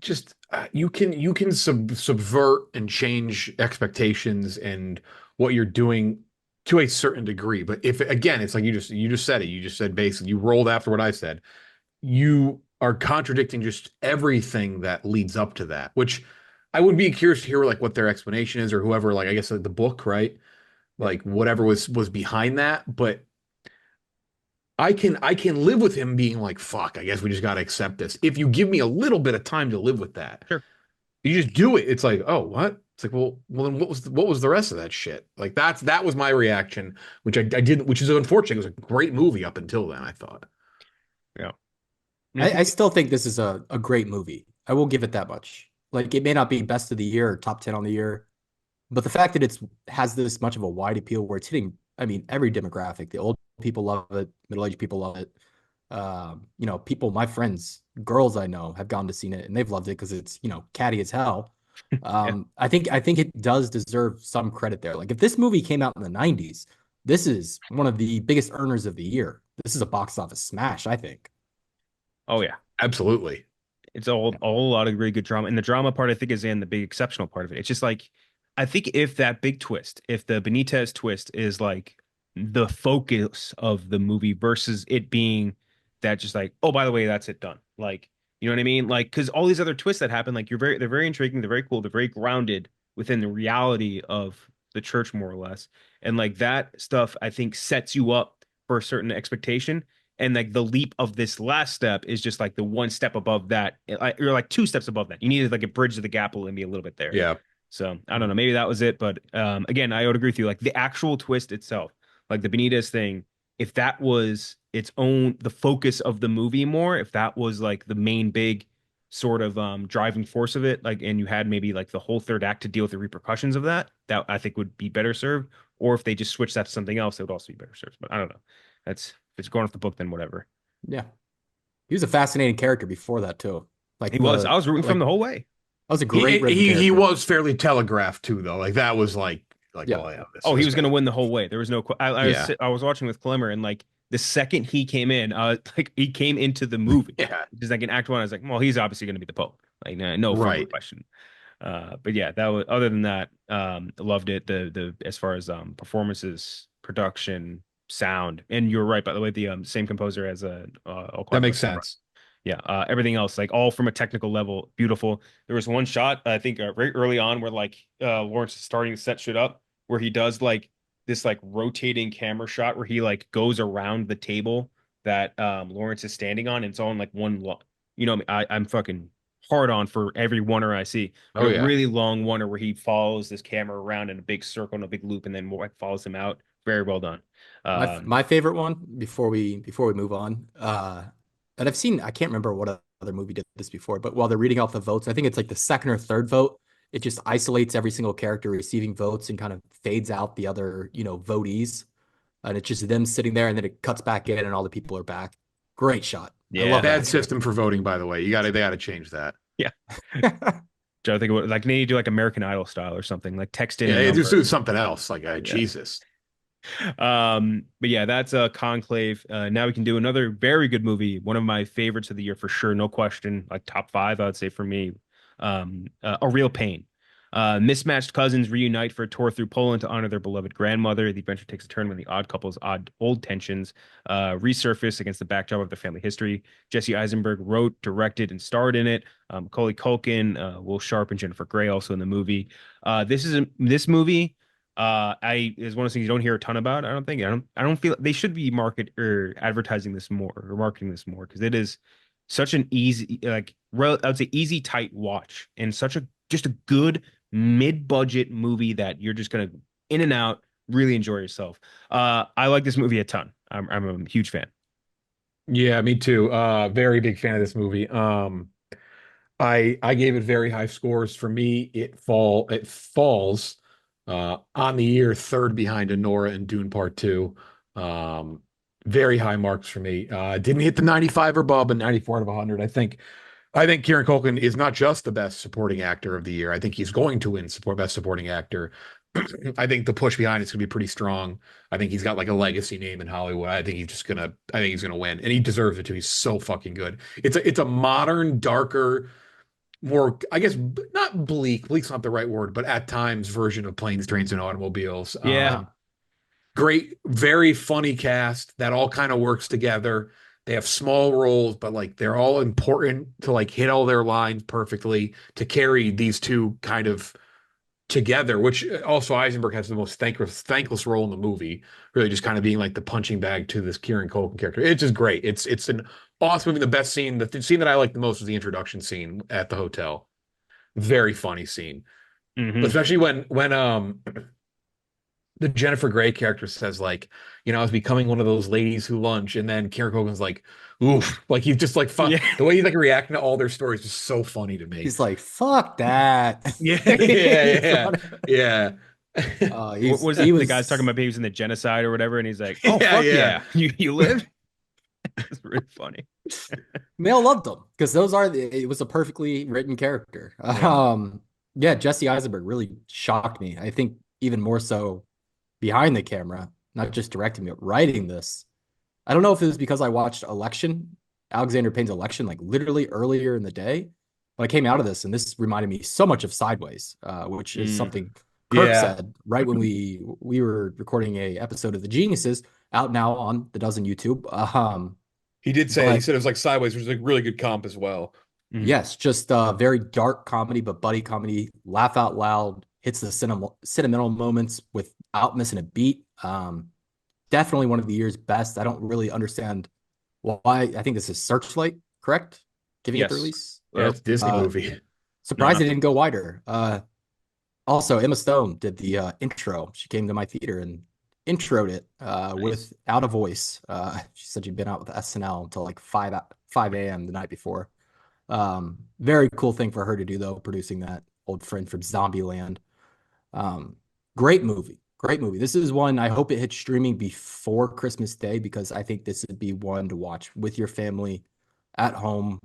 Speaker 3: Just you can subvert and change expectations and what you're doing to a certain degree. But if again, it's like you just said it. You just said basically you rolled after what I said. You are contradicting just everything that leads up to that, which I would be curious to hear like what their explanation is or whoever, like I guess like the book, right? Like whatever was behind that. But I can live with him being like, fuck, I guess we just gotta accept this. If you give me a little bit of time to live with that.
Speaker 1: Sure.
Speaker 3: You just do it. It's like, oh, what? It's like, well, then what was the rest of that shit? Like that was my reaction, which I didn't, which is unfortunate. It was a great movie up until then, I thought.
Speaker 1: Yeah.
Speaker 4: I still think this is a great movie. I will give it that much. Like it may not be best of the year or top 10 on the year, but the fact that it's has this much of a wide appeal where it's hitting, I mean, every demographic. The old people love it, middle-aged people love it. People, my friends, girls I know have gone to seen it and they've loved it because it's, catty as hell.
Speaker 1: Yeah.
Speaker 4: I think it does deserve some credit there. Like if this movie came out in the 90s, this is one of the biggest earners of the year. This is a box office smash, I think.
Speaker 1: Oh yeah.
Speaker 3: Absolutely.
Speaker 1: It's a whole lot of really good drama. And the drama part, I think, is in the big exceptional part of it. It's just like, I think if that big twist, if the Benitez twist is like the focus of the movie versus it being that just like, oh, by the way, that's it done. Like, you know what I mean? Like, because all these other twists that happen, like they're very intriguing, they're very cool, they're very grounded within the reality of the church, more or less. And like that stuff, I think sets you up for a certain expectation. And like the leap of this last step is just like the one step above that. You're like two steps above that. You needed like a bridge to the gap and be a little bit there.
Speaker 3: Yeah.
Speaker 1: So I don't know. Maybe that was it. But again, I would agree with you. Like the actual twist itself, like the Benitez thing, if that was its own, the focus of the movie more, if that was like the main big sort of driving force of it, like, and you had maybe like the whole third act to deal with the repercussions of that, that I think would be better served. Or if they just switched that to something else, it would also be better served. But I don't know. That's, if it's going off the book, then whatever.
Speaker 4: Yeah. He was a fascinating character before that too. Like
Speaker 1: He was. I was rooting for him the whole way.
Speaker 4: That was a
Speaker 3: He
Speaker 4: great
Speaker 3: he, he
Speaker 4: character.
Speaker 3: was fairly telegraphed too, though. Like that was like
Speaker 4: Yeah.
Speaker 3: oh yeah.
Speaker 1: Oh, he was going to win the whole way. There was no.
Speaker 3: Yeah.
Speaker 1: I was watching with Clemmer, and like the second he came in, like he came into the movie,
Speaker 3: Yeah.
Speaker 1: just like in Act One. I was like, well, he's obviously going to be the Pope. Like no further
Speaker 3: Right.
Speaker 1: question. But yeah, that was. Other than that, loved it. The as far as performances, production, sound, and you're right. By the way, the same composer as All
Speaker 3: That
Speaker 1: Quiet on
Speaker 3: makes
Speaker 1: the Western Front.
Speaker 3: sense.
Speaker 1: Yeah, everything else, like all from a technical level, beautiful. There was one shot, I think, very early on where like Lawrence is starting to set shit up, where he does like this like rotating camera shot where he like goes around the table that Lawrence is standing on, and it's on like I'm fucking hard on for every oneer I see.
Speaker 3: Oh
Speaker 1: A
Speaker 3: yeah.
Speaker 1: really long oneer where he follows this camera around in a big circle and a big loop, and then like follows him out. Very well done.
Speaker 4: My favorite one before we move on, and I've seen, I can't remember what other movie did this before, but while they're reading off the votes, I think it's like the second or third vote. It just isolates every single character receiving votes and kind of fades out the other, votees. And it's just them sitting there and then it cuts back in and all the people are back. Great shot. I
Speaker 1: Yeah.
Speaker 4: love
Speaker 3: Bad
Speaker 4: that.
Speaker 3: system for voting, by the way. They gotta change that.
Speaker 1: Yeah. Trying to think of like maybe do like American Idol style or something, like text in
Speaker 3: Yeah,
Speaker 1: a
Speaker 3: they just
Speaker 1: number.
Speaker 3: do something else. Like
Speaker 1: Yeah.
Speaker 3: Jesus.
Speaker 1: But yeah, that's a Conclave. Now we can do another very good movie, one of my favorites of the year for sure, no question, like top five, I would say for me. A Real Pain. Mismatched cousins reunite for a tour through Poland to honor their beloved grandmother. The adventure takes a turn when the odd couple's old tensions resurface against the backdrop of their family history. Jesse Eisenberg wrote, directed, and starred in it. Macaulay Culkin, Will Sharp, and Jennifer Grey also in the movie. This movie. I is one of those things you don't hear a ton about. I don't feel they should be market or advertising this more or marketing this more because it is such an easy I would say easy tight watch and such a just a good mid-budget movie that you're just gonna in and out really enjoy yourself. I like this movie a ton. I'm a huge fan.
Speaker 3: Yeah, me too. Very big fan of this movie. I gave it very high scores. For me, it falls on the year third behind Anora and Dune Part Two. Very high marks for me. Didn't hit the 95 or above, but 94 out of 100. I think Kieran Culkin is not just the best supporting actor of the year. I think he's going to win best supporting actor. I think the push behind it's gonna be pretty strong. I think he's got like a legacy name in Hollywood. I think he's gonna win, and he deserves it too. He's so fucking good. It's a modern, darker, more, I guess, not bleak. Bleak's not the right word, but at times version of Planes, Trains, and Automobiles.
Speaker 1: Yeah.
Speaker 3: Great, very funny cast that all kind of works together. They have small roles, but like they're all important to like hit all their lines perfectly to carry these two kind of together, which also Eisenberg has the most thankless role in the movie, really just kind of being like the punching bag to this Kieran Culkin character. It's just great. It's an awesome movie. The best scene, the scene that I like the most was the introduction scene at the hotel. Very funny scene. But
Speaker 1: Hmm.
Speaker 3: especially when the Jennifer Grey character says like, I was becoming one of those ladies who lunch, and then Kieran Culkin's like, oof, like he's just like fuck.
Speaker 1: Yeah.
Speaker 3: The way he's like reacting to all their stories is so funny to me.
Speaker 4: He's like, fuck that.
Speaker 3: Yeah,
Speaker 4: He's
Speaker 3: yeah,
Speaker 4: on-
Speaker 3: yeah,
Speaker 1: What was
Speaker 4: he
Speaker 1: that? The guy's talking
Speaker 4: was
Speaker 1: about he was in the genocide or whatever, and he's like, "Oh
Speaker 3: yeah,
Speaker 1: fuck
Speaker 3: yeah.
Speaker 1: yeah, you live." It's really funny.
Speaker 4: Male loved them because it was a perfectly written character.
Speaker 1: Yeah.
Speaker 4: Yeah, Jesse Eisenberg really shocked me. I think even more so behind the camera, not just directing but writing this. I don't know if it was because I watched Alexander Payne's Election, like literally earlier in the day, but I came out of this and this reminded me so much of Sideways, which is
Speaker 1: Mm.
Speaker 4: something Kirk
Speaker 3: Yeah.
Speaker 4: said right when we were recording a episode of The Geniuses, out now on the Dozen YouTube.
Speaker 3: He did say he
Speaker 4: But
Speaker 3: said it was like Sideways, which is like really good comp as well.
Speaker 1: Mm.
Speaker 4: yes, just very dark comedy, but buddy comedy, laugh out loud, hits the sentimental moments without missing a beat. Definitely one of the year's best. I don't really understand why. I think this is Searchlight, correct? Giving it the
Speaker 1: Yes.
Speaker 4: release.
Speaker 3: Yeah,
Speaker 1: Yep.
Speaker 3: it's a Disney
Speaker 4: Uh,
Speaker 3: movie.
Speaker 4: Surprised it didn't go wider. Also, Emma Stone did the intro. She came to my theater and introed it
Speaker 1: Nice.
Speaker 4: without a voice. She said she'd been out with SNL until like 5 a.m. the night before. Very cool thing for her to do, though, producing that old friend from Zombieland. Um, Great movie. Great movie. This is one I hope it hits streaming before Christmas Day because I think this would be one to watch with your family at home.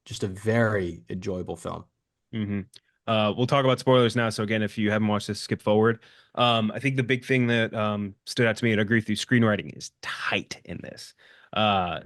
Speaker 4: Just a very enjoyable film.
Speaker 1: Hmm. We'll talk about spoilers now. So again, if you haven't watched this, skip forward. I think the big thing that stood out to me, and I agree with you, screenwriting is tight in this.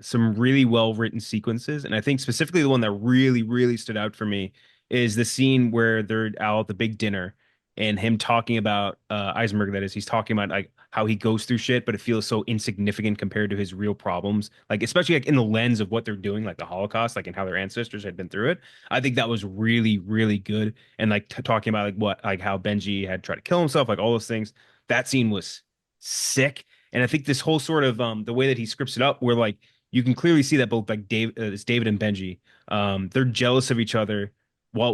Speaker 1: Some really well written sequences, and I think specifically the one that really, really stood out for me is the scene where they're out at the big dinner, and him talking about Eisenberg. That is, he's talking about like how he goes through shit, but it feels so insignificant compared to his real problems. Like especially like in the lens of what they're doing, like the Holocaust, like and how their ancestors had been through it. I think that was really, really good. And like talking about like what, like how Benji had tried to kill himself, like all those things. That scene was sick. And I think this whole sort of the way that he scripts it up, where like you can clearly see that both like it's David and Benji, they're jealous of each other while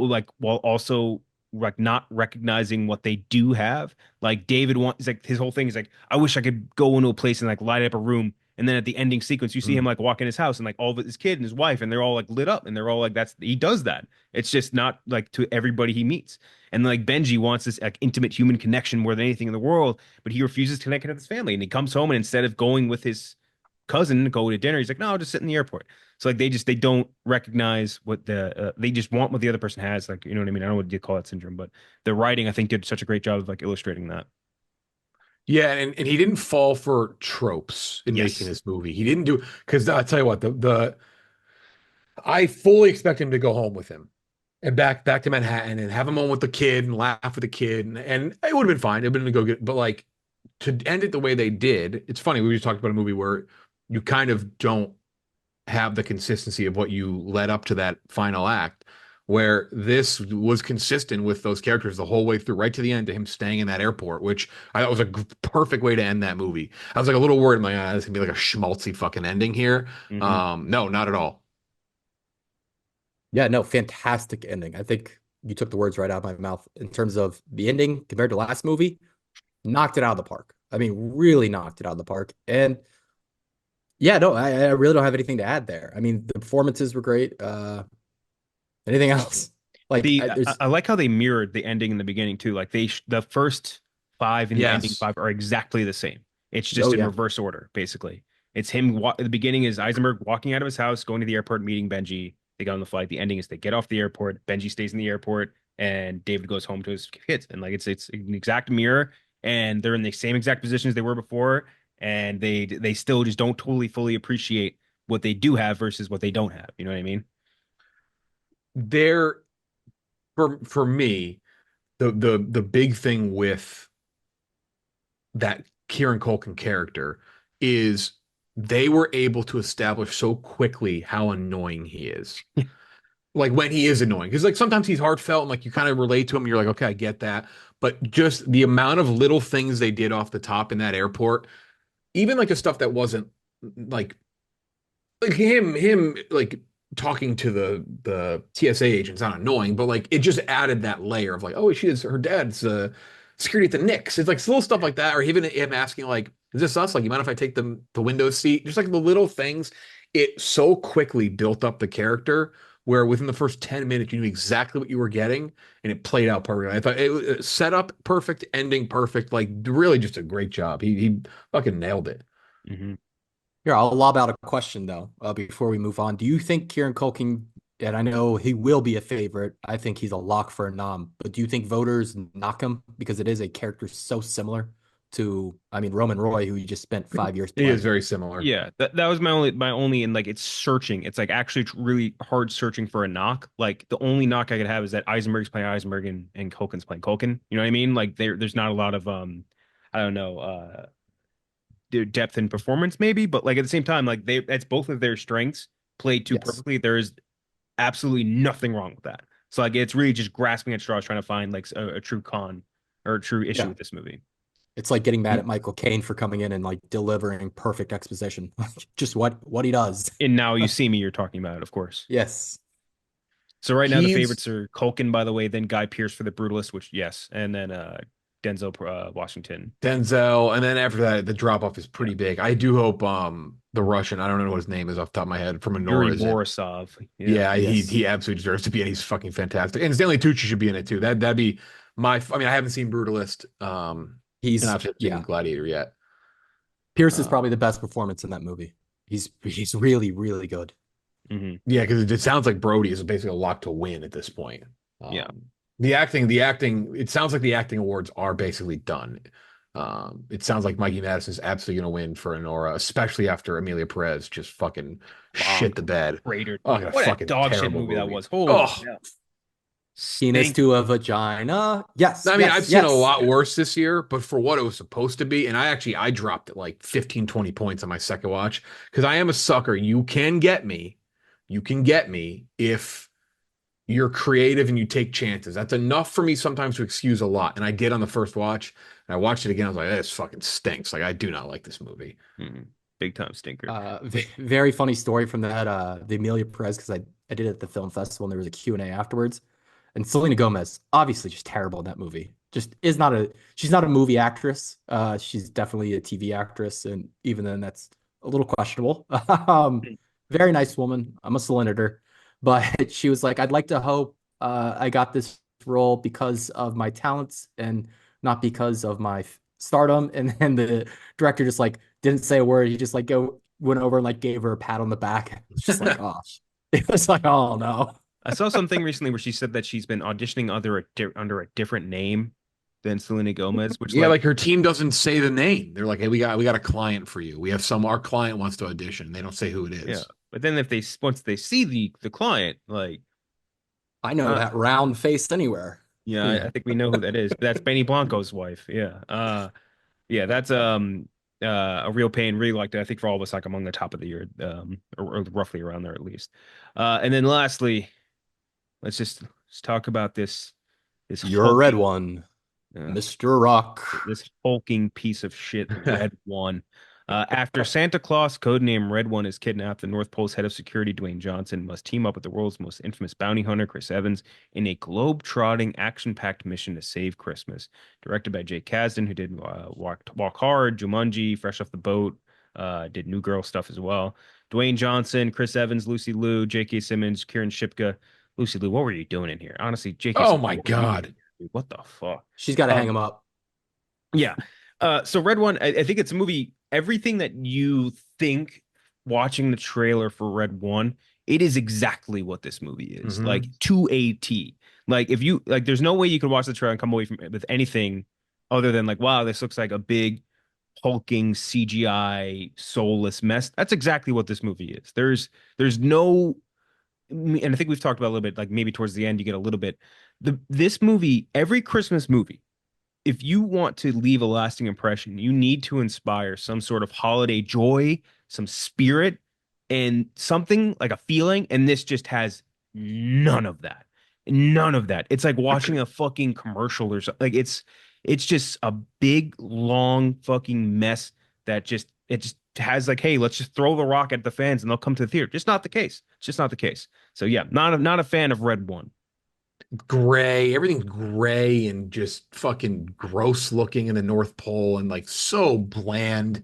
Speaker 1: also like not recognizing what they do have. Like David wants like his whole thing is like, I wish I could go into a place and like light up a room. And then at the ending sequence, you see him
Speaker 3: Mm.
Speaker 1: like walk in his house and like all of his kid and his wife, and they're all like lit up and they're all like, that's he does that. It's just not like to everybody he meets. And like Benji wants this like intimate human connection more than anything in the world, but he refuses to connect with his family. And he comes home and instead of going with his cousin to go to dinner, he's like, no, I'll just sit in the airport. So like they don't recognize what they just want what the other person has. Like, you know what I mean? I don't know what you call that syndrome, but the writing I think did such a great job of like illustrating that.
Speaker 3: Yeah, and he didn't fall for tropes in making
Speaker 1: Yes.
Speaker 3: this movie. He didn't do because I'll tell you what, the I fully expect him to go home with him and back to Manhattan and have a moment with the kid and laugh with the kid and it would have been fine. It would have been a go get, but like to end it the way they did, it's funny. We just talked about a movie where you kind of don't have the consistency of what you led up to that final act, where this was consistent with those characters the whole way through, right to the end, to him staying in that airport, which I thought was a perfect way to end that movie. I was like a little worried, I'm like, this is gonna be like a schmaltzy fucking ending here.
Speaker 1: Hmm.
Speaker 3: No, not at all.
Speaker 4: Yeah, no, fantastic ending. I think you took the words right out of my mouth in terms of the ending compared to last movie. Knocked it out of the park. I mean, really knocked it out of the park. And yeah, no, I really don't have anything to add there. I mean, the performances were great. Anything else? Like,
Speaker 1: I like how they mirrored the ending in the beginning too. Like the first five and the ending
Speaker 3: Yes.
Speaker 1: five are exactly the same. It's just
Speaker 4: oh
Speaker 1: in
Speaker 4: yeah,
Speaker 1: reverse order, basically. It's him. The beginning is Eisenberg walking out of his house, going to the airport, meeting Benji. They get on the flight. The ending is they get off the airport. Benji stays in the airport, and David goes home to his kids. And like it's an exact mirror, and they're in the same exact positions they were before, and they still just don't totally fully appreciate what they do have versus what they don't have. You know what I mean?
Speaker 3: There for me, the big thing with that Kieran Culkin character is they were able to establish so quickly how annoying he is. Like when he is annoying, because like sometimes he's heartfelt and like you kind of relate to him. You're like, okay, I get that. But just the amount of little things they did off the top in that airport, even like the stuff that wasn't like him like talking to the TSA agent's not annoying, but like it just added that layer of like, oh, she is her dad's security at the Knicks. It's like little stuff like that, or even him asking like, is this us? Like, you mind if I take the window seat? Just like the little things. It so quickly built up the character where within the first 10 minutes you knew exactly what you were getting, and it played out perfectly. I thought it was set up perfect, ending perfect, like really just a great job. He fucking nailed it.
Speaker 1: Mm-hmm.
Speaker 4: Here, I'll lob out a question though, before we move on. Do you think Kieran Culkin, and I know he will be a favorite, I think he's a lock for a nom, but do you think voters knock him because it is a character so similar to, I mean, Roman Roy, who you just spent 5 years
Speaker 3: He is
Speaker 4: playing?
Speaker 3: very similar.
Speaker 1: Yeah, that was my only, and like it's searching. It's like actually really hard searching for a knock. Like the only knock I could have is that Eisenberg's playing Eisenberg and Culkin's playing Culkin. You know what I mean? Like there's not a lot of I don't know, depth in performance maybe, but like at the same time, like that's both of their strengths played too
Speaker 4: Yes.
Speaker 1: perfectly. There is absolutely nothing wrong with that. So like it's really just grasping at straws trying to find like a true con or a true issue
Speaker 4: Yeah.
Speaker 1: with this movie.
Speaker 4: It's like getting mad at Michael Caine for coming in and like delivering perfect exposition. Just what he does.
Speaker 1: And Now You See Me, you're talking about, of course.
Speaker 4: Yes.
Speaker 1: So right now the
Speaker 3: He's
Speaker 1: favorites are Culkin, by the way, then Guy Pearce for The Brutalist, which yes, and then Denzel Washington.
Speaker 3: Denzel, and then after that, the drop off is pretty
Speaker 1: Yeah.
Speaker 3: big. I do hope the Russian, I don't know what his name is off the top of my head, from
Speaker 1: Yuri
Speaker 3: Honora is in.
Speaker 1: Borisov.
Speaker 3: Yeah,
Speaker 4: Yes.
Speaker 3: he absolutely deserves to be in. He's fucking fantastic. And Stanley Tucci should be in it too. That'd be I mean, I haven't seen Brutalist, and I haven't seen
Speaker 4: Yeah.
Speaker 3: Gladiator yet.
Speaker 4: Pierce is probably the best performance in that movie. He's really, really good.
Speaker 1: Mm-hmm.
Speaker 3: Yeah, because it sounds like Brody is basically a lock to win at this point.
Speaker 1: Yeah.
Speaker 3: The acting, it sounds like the acting awards are basically done. It sounds like Mikey Madison's absolutely going to win for Honora, especially after Amelia Perez just fucking shit the bed.
Speaker 1: Cratered.
Speaker 3: Oh,
Speaker 1: What a
Speaker 3: fucking
Speaker 1: dog shit
Speaker 3: terrible
Speaker 1: movie that
Speaker 3: movie.
Speaker 1: was. Holy
Speaker 3: Oh.
Speaker 1: hell.
Speaker 4: Penis
Speaker 1: Stink.
Speaker 4: to a vagina. Yes.
Speaker 3: I mean,
Speaker 4: yes,
Speaker 3: I've seen a
Speaker 4: yes.
Speaker 3: lot worse this year, but for what it was supposed to be, and I dropped it like 15, 20 points on my second watch because I am a sucker. You can get me. You can get me if you're creative and you take chances. That's enough for me sometimes to excuse a lot. And I did on the first watch. And I watched it again. I was like, this fucking stinks. Like, I do not like this movie.
Speaker 1: Mhm. Big time stinker.
Speaker 4: Very funny story from that, the Amelia Perez, because I did it at the film festival and there was a Q&A afterwards. And Selena Gomez, obviously just terrible in that movie. Just she's not a movie actress. She's definitely a TV actress. And even then that's a little questionable. Very nice woman. I'm a Selena-er. But she was like, I'd like to hope I got this role because of my talents and not because of my stardom. And then the director just like didn't say a word. He just like went over and like gave her a pat on the back. It's just like, oh, it was like, oh no.
Speaker 1: I saw something recently where she said that she's been auditioning under a different name than Selena Gomez, which
Speaker 3: Yeah, like her team doesn't say the name. They're like, hey, we got a client for you. We have our client wants to audition. They don't say who it is.
Speaker 1: yeah. But then once they see the client, like
Speaker 4: I know that round face anywhere.
Speaker 1: yeah, I think we know who that is. That's Benny Blanco's wife. Yeah. Yeah, that's a real pain. Really liked it. I think for all of us, like among the top of the year, or roughly around there at least. And then lastly, let's talk about this
Speaker 4: You're a red one, Mr. Rock.
Speaker 1: this hulking piece of shit, Red One. After Santa Claus, codename Red One, is kidnapped, the North Pole's head of security, Dwayne Johnson, must team up with the world's most infamous bounty hunter, Chris Evans, in a globe-trotting, action-packed mission to save Christmas. Directed by Jake Kasdan, who did Walk Hard, Jumanji, Fresh Off the Boat, did New Girl stuff as well. Dwayne Johnson, Chris Evans, Lucy Liu, J.K. Simmons, Kieran Shipka. Lucy Liu, what were you doing in here? Honestly, J.K.
Speaker 3: Oh
Speaker 1: Simmons,
Speaker 3: my God.
Speaker 1: what the fuck?
Speaker 4: She's got to hang him up.
Speaker 1: Yeah. So Red One, I think it's a movie. Everything that you think watching the trailer for Red One, it is exactly what this movie is.
Speaker 3: Mhm.
Speaker 1: Like to a T. Like if you like, there's no way you could watch the trailer and come away from it with anything other than like, wow, this looks like a big hulking CGI soulless mess. That's exactly what this movie is. There's no, and I think we've talked about a little bit, like maybe towards the end you get a little bit. This movie, every Christmas movie if you want to leave a lasting impression, you need to inspire some sort of holiday joy, some spirit, and something like a feeling. And this just has none of that. None of that. It's like watching a fucking commercial or something. Like it's just a big, long fucking mess that just has like, hey, let's just throw the rock at the fans and they'll come to the theater. Just not the case. It's just not the case. So yeah, not a fan of Red One.
Speaker 3: Gray, everything's gray and just fucking gross looking in the North Pole and like so bland.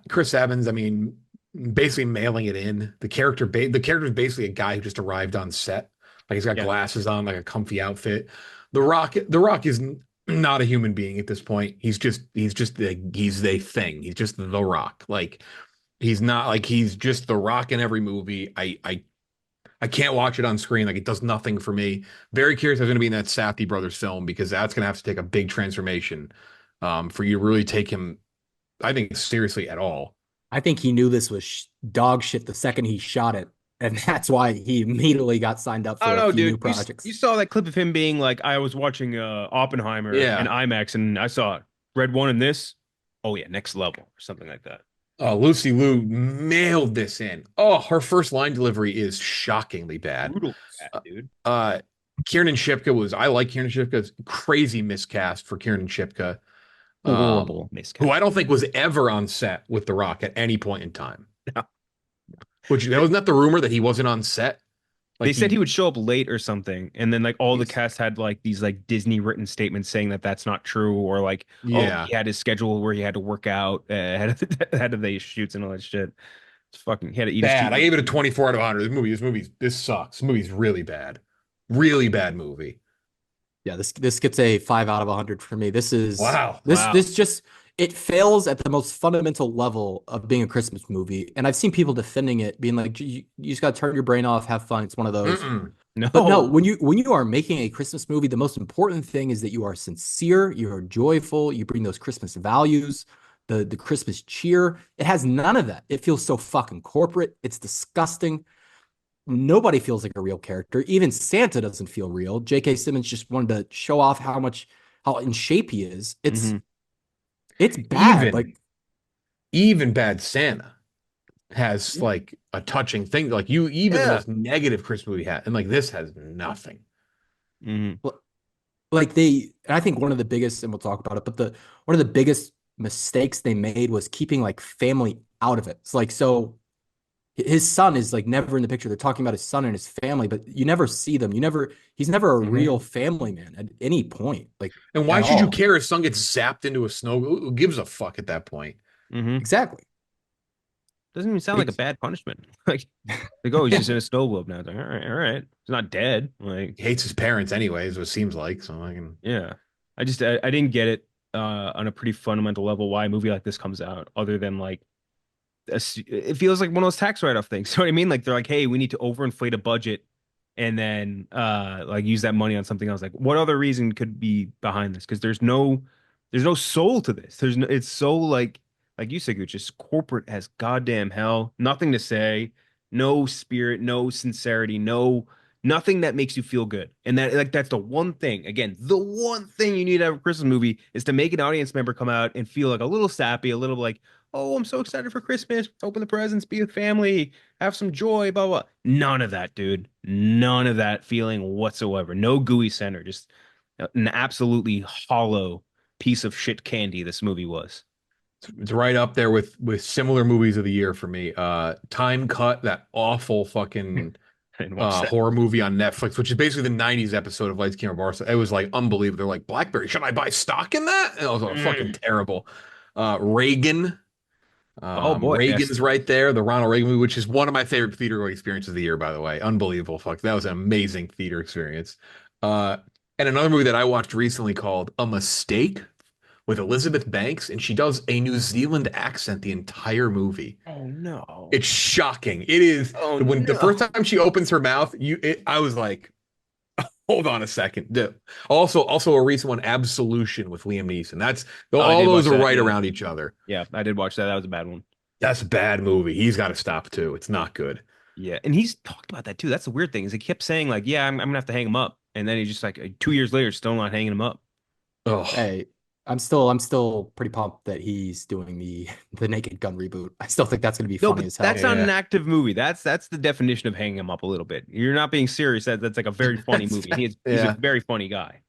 Speaker 3: Chris Evans, I mean, basically mailing it in. The character is basically a guy who just arrived on set. Like he's got
Speaker 1: Yeah.
Speaker 3: glasses on, like a comfy outfit. The Rock is not a human being at this point. He's the thing. He's just the Rock. Like he's not like he's just the Rock in every movie. I can't watch it on screen. Like it does nothing for me. Very curious if it's going to be in that Safdie brothers film because that's going to have to take a big transformation for you to really take him, I think, seriously at all.
Speaker 4: I think he knew this was dog shit the second he shot it, and that's why he immediately got signed up
Speaker 1: I
Speaker 4: for
Speaker 1: don't
Speaker 4: a
Speaker 1: know,
Speaker 4: few new
Speaker 1: dude. You,
Speaker 4: projects.
Speaker 1: you saw that clip of him being like, I was watching Oppenheimer
Speaker 3: Yeah.
Speaker 1: and IMAX and I saw Red One in this. Oh yeah, next level or something like that.
Speaker 3: Lucy Liu nailed this in. Oh, her first line delivery is shockingly bad.
Speaker 1: Brutal bad, dude.
Speaker 3: Kiernan Shipka I like Kiernan Shipka's crazy miscast for Kiernan Shipka.
Speaker 1: Horrible miscast.
Speaker 3: Who I don't think was ever on set with The Rock at any point in time.
Speaker 1: No.
Speaker 3: Which wasn't that the rumor that he wasn't on set?
Speaker 1: They said he would show up late or something, and then like all the cast had like these like Disney written statements saying that that's not true, or like
Speaker 3: Yeah.
Speaker 1: he had his schedule where he had to work out ahead of the shoots and all that shit. It's fucking he had to eat his
Speaker 3: Bad. I
Speaker 1: teeth.
Speaker 3: gave it a 24 out of 100. This sucks. This movie's really bad. Really bad movie.
Speaker 4: Yeah, this gets a 5 out of 100 for me. This is
Speaker 3: Wow.
Speaker 4: This just it fails at the most fundamental level of being a Christmas movie. And I've seen people defending it, being like, you just got to turn your brain off, have fun. It's one of those.
Speaker 1: No,
Speaker 4: But no, when you are making a Christmas movie, the most important thing is that you are sincere, you are joyful, you bring those Christmas values, the Christmas cheer. It has none of that. It feels so fucking corporate. It's disgusting. Nobody feels like a real character. Even Santa doesn't feel real. J.K. Simmons just wanted to show off how in shape he is. It's bad.
Speaker 3: Even Bad Santa has like a touching thing. Like the most negative Christmas movie had, and like this has nothing.
Speaker 1: Mm-hmm.
Speaker 4: And I think one of the biggest, and we'll talk about it, but one of the biggest mistakes they made was keeping like family out of it. It's like, so his son is like never in the picture. They're talking about his son and his family, but you never see them. He's never a real family man at any point. Like,
Speaker 3: and why should you care? His son gets zapped into a snow. Who gives a fuck at that point?
Speaker 1: Mm-hmm.
Speaker 4: Exactly.
Speaker 1: Doesn't even sound like a bad punishment. Like oh, he's just in a snow globe now. It's like, all right. He's not dead. Like
Speaker 3: He hates his parents anyways, what it seems like. So I can.
Speaker 1: yeah. I didn't get it on a pretty fundamental level why a movie like this comes out, other than like it feels like one of those tax write-off things. You know what I mean? Like they're like, hey, we need to overinflate a budget and then like use that money on something else. Like what other reason could be behind this? Because there's no soul to this. It's so like you said, Gooch, just corporate as goddamn hell. Nothing to say, no spirit, no sincerity, nothing that makes you feel good. And that's the one thing. Again, the one thing you need to have a Christmas movie is to make an audience member come out and feel like a little sappy, a little like, oh, I'm so excited for Christmas. Open the presents, be with family, have some joy, blah, blah. None of that, dude. None of that feeling whatsoever. No gooey center. Just an absolutely hollow piece of shit candy this movie was.
Speaker 3: It's right up there with similar movies of the year for me. Time Cut, that awful fucking horror movie on Netflix, which is basically the 90s episode of Lights Camera Barstool. It was like unbelievable. They're like, BlackBerry, should I buy stock in that? And it was fucking terrible. Reagan.
Speaker 1: Oh boy,
Speaker 3: Reagan's
Speaker 1: yes.
Speaker 3: right there, the Ronald Reagan movie, which is one of my favorite theater experiences of the year, by the way. Unbelievable. Fuck, that was an amazing theater experience. And another movie that I watched recently called A Mistake with Elizabeth Banks, and she does a New Zealand accent the entire movie.
Speaker 1: Oh no.
Speaker 3: It's shocking. It is the first time she opens her mouth, I was like, hold on a second. Also a recent one, Absolution with Liam Neeson. All those are right around each other.
Speaker 1: Yeah, I did watch that. That was a bad one.
Speaker 3: That's a bad movie. He's got to stop too. It's not good.
Speaker 1: Yeah, and he's talked about that too. That's the weird thing is he kept saying like, yeah, I'm gonna have to hang him up, and then he just like 2 years later still not hanging him up.
Speaker 3: Oh,
Speaker 4: Hey, I'm still pretty pumped that he's doing the Naked Gun reboot. I still think that's gonna be
Speaker 1: No,
Speaker 4: funny
Speaker 1: but
Speaker 4: as hell.
Speaker 1: that's not an
Speaker 3: yeah.
Speaker 1: active movie. That's the definition of hanging him up a little bit. You're not being serious. That's like a very funny
Speaker 3: That's
Speaker 1: movie. And he's a
Speaker 3: yeah.
Speaker 1: very funny guy.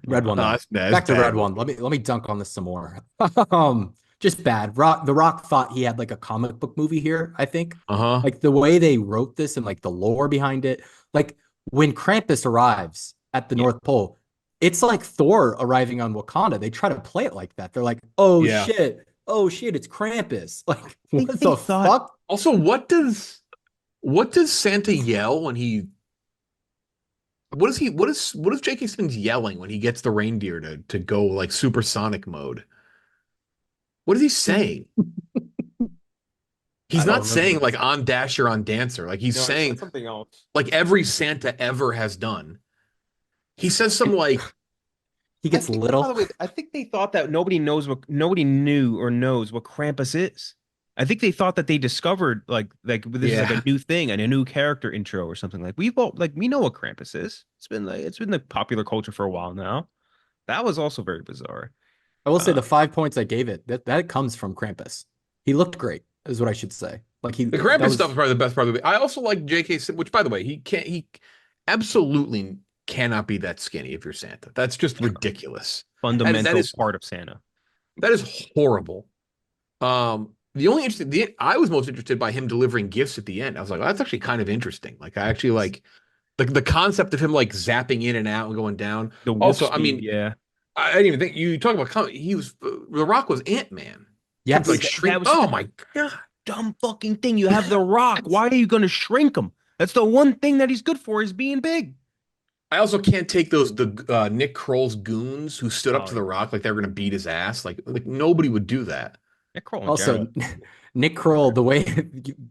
Speaker 4: Red one though.
Speaker 3: That's
Speaker 4: Back to
Speaker 3: bad
Speaker 4: red one.
Speaker 3: movie.
Speaker 4: Let me dunk on this some more. Just bad. The Rock thought he had like a comic book movie here, I think.
Speaker 3: Uh-huh.
Speaker 4: Like the way they wrote this and like the lore behind it. Like when Krampus arrives at the
Speaker 1: Yeah.
Speaker 4: North Pole, it's like Thor arriving on Wakanda. They try to play it like that. They're like, "Oh
Speaker 3: Yeah.
Speaker 4: shit. Oh shit, it's Krampus." Like,
Speaker 1: I
Speaker 4: what
Speaker 1: think they
Speaker 4: the
Speaker 1: thought
Speaker 4: fuck?
Speaker 3: Also, what does Santa yell when he what is J.K. Simmons yelling when he gets the reindeer to go like supersonic mode? What is he saying?
Speaker 4: I
Speaker 3: He's
Speaker 4: don't
Speaker 3: not
Speaker 4: remember
Speaker 3: saying
Speaker 4: this.
Speaker 3: like on Dasher on Dancer. Like he's
Speaker 1: no, he said
Speaker 3: saying
Speaker 1: something else.
Speaker 3: like every Santa ever has done. He says some like
Speaker 4: He
Speaker 1: I
Speaker 4: gets
Speaker 1: think, by the
Speaker 4: little.
Speaker 1: way, I think they thought that nobody knew or knows what Krampus is. I think they thought that they discovered like this is like a
Speaker 3: yeah.
Speaker 1: new thing and a new character intro or something. Like we all like we know what Krampus is. It's been the popular culture for a while now. That was also very bizarre.
Speaker 4: I will say
Speaker 1: Uh,
Speaker 4: the 5 points I gave it, that comes from Krampus. He looked great, is what I should say. Like
Speaker 3: The
Speaker 4: that
Speaker 3: Krampus stuff
Speaker 4: was
Speaker 3: is probably the best part of the movie. I also like J.K. Which by the way, he absolutely cannot be that skinny if you're Santa. That's just ridiculous. That
Speaker 1: fundamental part of Santa.
Speaker 3: is horrible. I was most interested by him delivering gifts at the end. I was like, oh, that's actually kind of interesting. Like I actually like the concept of him like zapping in and out and going down.
Speaker 1: The warp
Speaker 3: Also, I
Speaker 1: speed,
Speaker 3: mean,
Speaker 1: yeah.
Speaker 3: I didn't even think you talk about he was The Rock was Ant-Man. Could like
Speaker 4: yes.
Speaker 1: That
Speaker 3: shrink.
Speaker 1: was such
Speaker 3: Oh
Speaker 1: a
Speaker 3: my God.
Speaker 1: dumb fucking thing. You have The Rock. Why are you going to shrink him? That's the one thing that he's good for is being big.
Speaker 3: I also can't take the Nick Kroll's goons who stood up
Speaker 1: Oh
Speaker 3: to
Speaker 1: yeah,
Speaker 3: The Rock like they were gonna beat his ass. Like nobody would do that.
Speaker 1: yeah, Kroll in general.
Speaker 4: Also, Nick Kroll, the way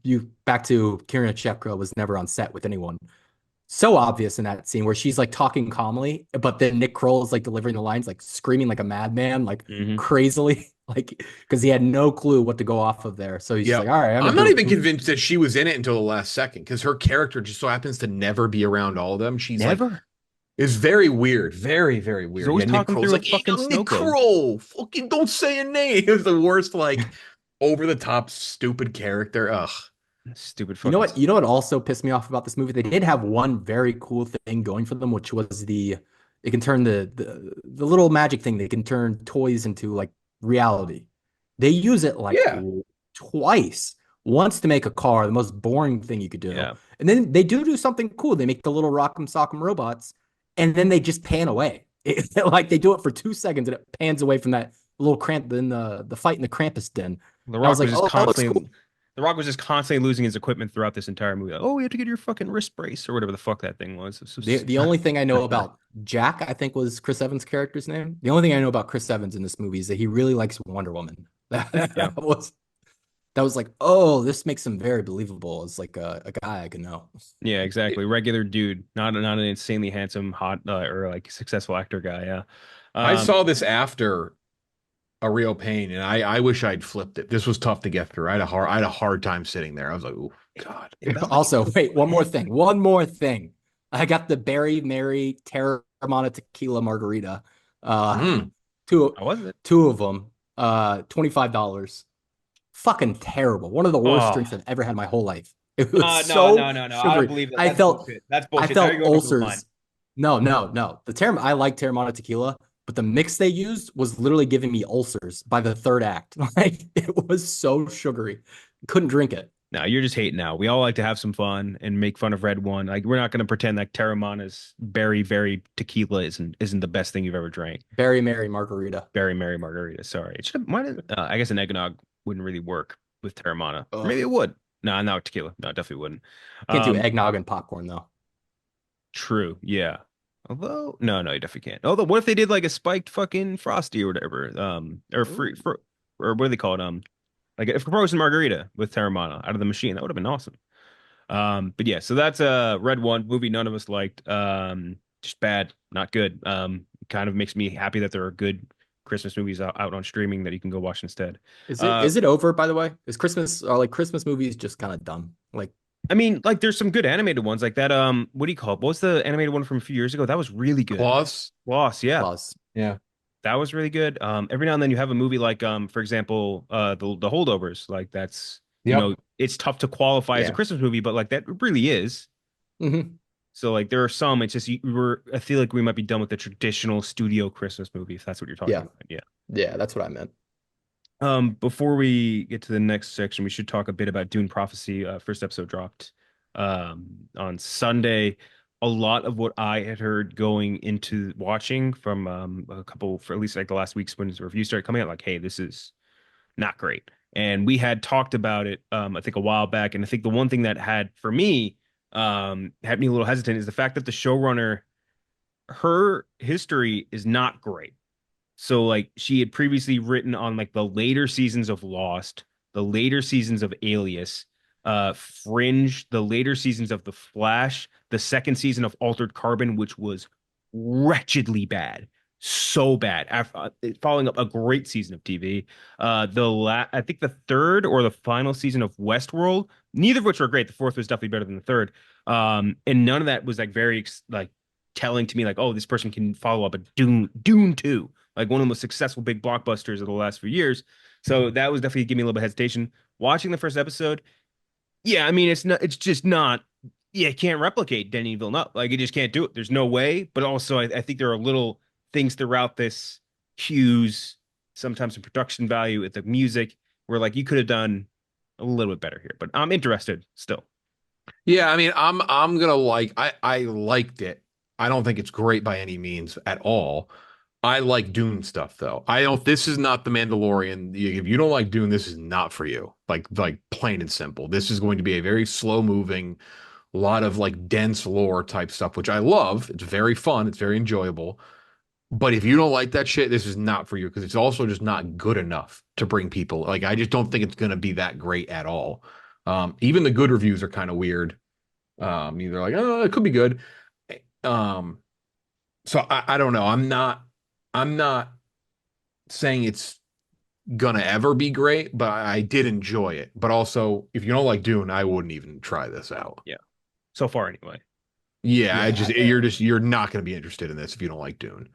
Speaker 4: you back to Kieran Shepka was never on set with anyone. So obvious in that scene where she's like talking calmly, but then Nick Kroll is like delivering the lines, like screaming like a madman, like
Speaker 1: Hmm.
Speaker 4: crazily, like because he had no clue what to go off of there. So he's just
Speaker 3: Yeah.
Speaker 4: like, all right, I'm
Speaker 3: I'm
Speaker 4: gonna
Speaker 3: not
Speaker 4: do
Speaker 3: even
Speaker 4: it.
Speaker 3: convinced that she was in it until the last second because her character just so happens to never be around all of them. She's like,
Speaker 1: Never.
Speaker 3: it's very weird. Very, very
Speaker 1: She's
Speaker 3: weird.
Speaker 1: always
Speaker 3: Yeah, Nick
Speaker 1: talking
Speaker 3: Kroll's
Speaker 1: through a
Speaker 3: like, hey,
Speaker 1: fucking
Speaker 3: I'm
Speaker 1: snow
Speaker 3: Nick
Speaker 1: globe.
Speaker 3: Kroll. Fucking don't say a name. It was the worst, like, over the top, stupid character. Ugh.
Speaker 1: Stupid
Speaker 4: You know
Speaker 1: fucking.
Speaker 4: what? You know what also pissed me off about this movie? They did have one very cool thing going for them, which was it can turn the little magic thing. They can turn toys into like reality. They use it like
Speaker 3: Yeah.
Speaker 4: twice. Once to make a car, the most boring thing you could do,
Speaker 1: Yeah.
Speaker 4: and then they do something cool. They make the little Rock'em Sock'em robots, and then they just pan away. Like they do it for 2 seconds, and it pans away from that little cramp in the fight in the Krampus den.
Speaker 1: The
Speaker 4: And I was
Speaker 1: Rock
Speaker 4: like,
Speaker 1: was just
Speaker 4: oh, that looks
Speaker 1: constantly.
Speaker 4: cool.
Speaker 1: The Rock was just constantly losing his equipment throughout this entire movie. Like, oh, we have to get your fucking wrist brace or whatever the fuck that thing was. It's
Speaker 4: The
Speaker 1: just,
Speaker 4: the only thing I know about Jack, I think was Chris Evans' character's name. The only thing I know about Chris Evans in this movie is that he really likes Wonder Woman.
Speaker 1: yeah,
Speaker 4: That was like, oh, this makes him very believable as like a guy I can know.
Speaker 1: yeah, exactly. Regular dude, not an insanely handsome, hot or like successful actor guy. Yeah.
Speaker 3: I
Speaker 1: Um,
Speaker 3: saw this after a real pain, and I wish I'd flipped it. This was tough to get through. I had a hard time sitting there. I was like, oh God.
Speaker 1: it felt like
Speaker 4: Also, wait, one more thing. One more thing. I got the Berry Mary Terramana Tequila Margarita. Uh,
Speaker 3: Mm.
Speaker 4: two
Speaker 1: how was it?
Speaker 4: two of them. $25. Fucking terrible. One of the worst
Speaker 1: Oh,
Speaker 4: drinks I've ever had in my whole life. It was
Speaker 1: no,
Speaker 4: so
Speaker 1: no, no, no. I don't
Speaker 4: sugary.
Speaker 1: believe that.
Speaker 4: I
Speaker 1: That's
Speaker 4: felt
Speaker 1: bullshit. That's
Speaker 4: I
Speaker 1: bullshit. Now
Speaker 4: felt
Speaker 1: you're going over the line.
Speaker 4: ulcers. No, no, no. I like Terramana tequila, but the mix they used was literally giving me ulcers by the third act. Like it was so sugary. Couldn't drink it.
Speaker 1: No, you're just hating now. We all like to have some fun and make fun of Red One. Like we're not going to pretend like Terramana's very tequila isn't the best thing you've ever drank.
Speaker 4: Berry Mary Margarita.
Speaker 1: Berry Mary Margarita. Sorry, it should have. Might have, I guess an eggnog wouldn't really work with Terramana. Or
Speaker 4: Ugh.
Speaker 1: maybe it would. No, not tequila. No, it definitely wouldn't.
Speaker 4: Can't do
Speaker 1: Um,
Speaker 4: eggnog and popcorn though.
Speaker 1: True. Yeah. Although, no, you definitely can't. Although, what if they did like a spiked fucking frosty or whatever? Or free,
Speaker 4: Ooh.
Speaker 1: or what do they call it? Like a frozen margarita with Terramana out of the machine. That would have been awesome. But yeah, so that's a Red One movie none of us liked. Just bad, not good. Kind of makes me happy that there are good Christmas movies out on streaming that you can go watch instead.
Speaker 4: Is it
Speaker 1: Uh,
Speaker 4: is it over by the way? Is Christmas are like Christmas movies just kind of done? Like
Speaker 1: I mean, like there's some good animated ones like that. What do you call it? What was the animated one from a few years ago? That was really good.
Speaker 3: Plus,
Speaker 1: Lost, yeah.
Speaker 4: Plus,
Speaker 3: yeah.
Speaker 1: That was really good. Every now and then you have a movie like for example, the Holdovers. Like that's
Speaker 3: Yep.
Speaker 1: it's tough to qualify as a
Speaker 4: yeah.
Speaker 1: Christmas movie, but like that really is.
Speaker 4: Hmm.
Speaker 1: So like there are some, it's just I feel like we might be done with the traditional studio Christmas movie, if that's what you're talking
Speaker 4: Yeah.
Speaker 1: about. Yeah.
Speaker 4: Yeah, that's what I meant.
Speaker 1: Before we get to the next section, we should talk a bit about Dune Prophecy. First episode dropped on Sunday. A lot of what I had heard going into watching from a couple, for at least like the last weeks when the review started coming out, like, hey, this is not great. And we had talked about it, I think a while back. And I think the one thing that had for me had me a little hesitant is the fact that the showrunner, her history is not great. So like she had previously written on like the later seasons of Lost, the later seasons of Alias, Fringe, the later seasons of The Flash, the second season of Altered Carbon, which was wretchedly bad. So bad. After, following up a great season of TV. I think the third or the final season of Westworld, neither of which were great. The fourth was definitely better than the third. And none of that was like very like telling to me like, oh, this person can follow up a Dune 2, like one of the most successful big blockbusters of the last few years. So that was definitely giving me a little bit of hesitation. Watching the first episode, yeah, I mean, it's just not, yeah, it can't replicate Denis Villeneuve. Like, it just can't do it. There's no way. But also, I think there are little things throughout this, cues, sometimes in production value, at the music, where like you could have done a little bit better here. But I'm interested still.
Speaker 3: Yeah, I mean, I'm gonna I liked it. I don't think it's great by any means at all. I like Dune stuff though. I don't This is not The Mandalorian. If you don't like Dune, this is not for you. Like plain and simple. This is going to be a very slow moving, lot of like dense lore type stuff, which I love. It's very fun, it's very enjoyable. But if you don't like that shit, this is not for you because it's also just not good enough to bring people. Like I just don't think it's gonna be that great at all. Even the good reviews are kind of weird. Either like, oh, it could be good. Um, so I don't know. I'm not saying it's gonna ever be great, but I did enjoy it. But also, if you don't like Dune, I wouldn't even try this out.
Speaker 1: Yeah. So far, anyway.
Speaker 3: Yeah, I
Speaker 4: Yeah,
Speaker 3: just you're not gonna be interested in this if you don't like Dune.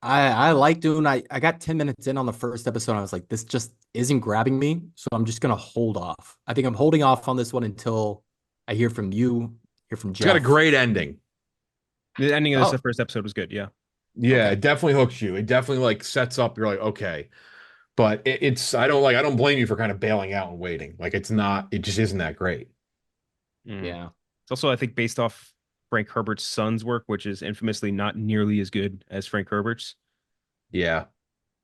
Speaker 4: I like Dune. I got 10 minutes in on the first episode. And I was like, this just isn't grabbing me. So I'm just gonna hold off. I think I'm holding off on this one until I hear from you, hear from
Speaker 3: It's got a
Speaker 4: Jeff.
Speaker 3: great ending.
Speaker 1: The ending of this
Speaker 4: Oh,
Speaker 1: first episode was good. Yeah.
Speaker 3: Yeah,
Speaker 4: okay.
Speaker 3: it definitely hooks you. It definitely like sets up. You're like, okay, but it's I don't blame you for kind of bailing out and waiting. Like it's not. It just isn't that great.
Speaker 1: Mm.
Speaker 4: Yeah.
Speaker 1: It's also, I think, based off Frank Herbert's son's work, which is infamously not nearly as good as Frank Herbert's.
Speaker 3: Yeah.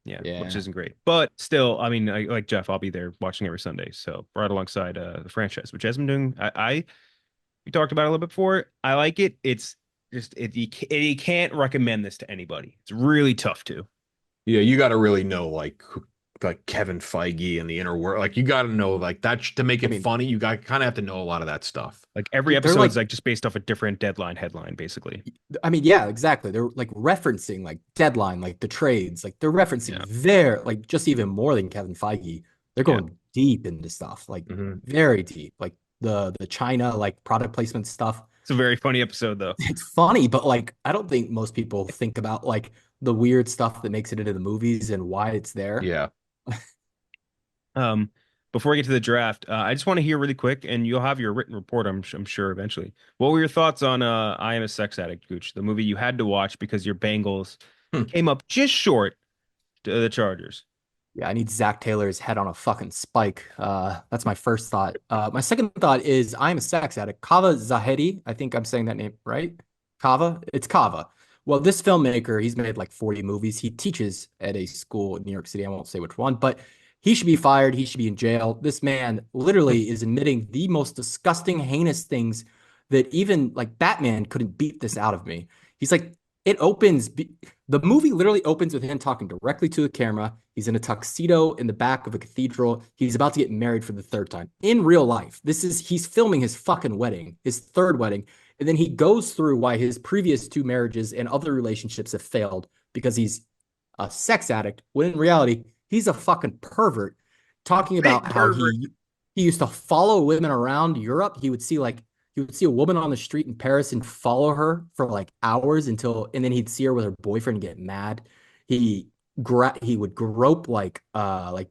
Speaker 1: Yeah, which
Speaker 4: Yeah.
Speaker 1: isn't great. But still, I mean, like Jeff, I'll be there watching every Sunday. So right alongside the franchise, which has been doing. We talked about it a little bit before. I like it. It's just you can't recommend this to anybody. It's really tough to.
Speaker 3: Yeah, you got to really know like Kevin Feige and the inner world. Like you got to know like that to make
Speaker 4: I
Speaker 3: it
Speaker 4: mean,
Speaker 3: funny. You got kind of have to know a lot of that stuff.
Speaker 1: Like every
Speaker 4: they're
Speaker 1: episode
Speaker 4: like,
Speaker 1: is like just based off a different deadline headline, basically.
Speaker 4: I mean, yeah, exactly. They're like referencing like Deadline, like the trades, like they're referencing
Speaker 1: Yeah,
Speaker 4: their like just even more than Kevin Feige. They're
Speaker 1: yeah.
Speaker 4: going deep into stuff, like
Speaker 3: Hmm.
Speaker 4: very deep, like the China like product placement stuff.
Speaker 1: It's a very funny episode though.
Speaker 4: It's funny, but like I don't think most people think about like the weird stuff that makes it into the movies and why it's there.
Speaker 3: Yeah.
Speaker 1: Um, before we get to the draft, I just want to hear really quick, and you'll have your written report, I'm sure eventually. What were your thoughts on I Am a Sex Addict, Gooch, the movie you had to watch because your Bengals
Speaker 3: Hmm.
Speaker 1: came up just short to the Chargers?
Speaker 4: Yeah, I need Zach Taylor's head on a fucking spike. That's my first thought. My second thought is I'm a sex addict. Kava Zahedi, I think I'm saying that name right. Kava, it's Kava. Well, this filmmaker, he's made like 40 movies. He teaches at a school in New York City. I won't say which one, but he should be fired. He should be in jail. This man literally is admitting the most disgusting, heinous things that even like Batman couldn't beat this out of me. He's like, it opens. The movie literally opens with him talking directly to the camera. He's in a tuxedo in the back of a cathedral. He's about to get married for the third time in real life. He's filming his fucking wedding, his third wedding. And then he goes through why his previous two marriages and other relationships have failed because he's a sex addict, when in reality, he's a fucking pervert talking
Speaker 1: Big
Speaker 4: about how
Speaker 1: pervert.
Speaker 4: He used to follow women around Europe. He would see a woman on the street in Paris and follow her for like hours and then he'd see her with her boyfriend and get mad. He he would grope like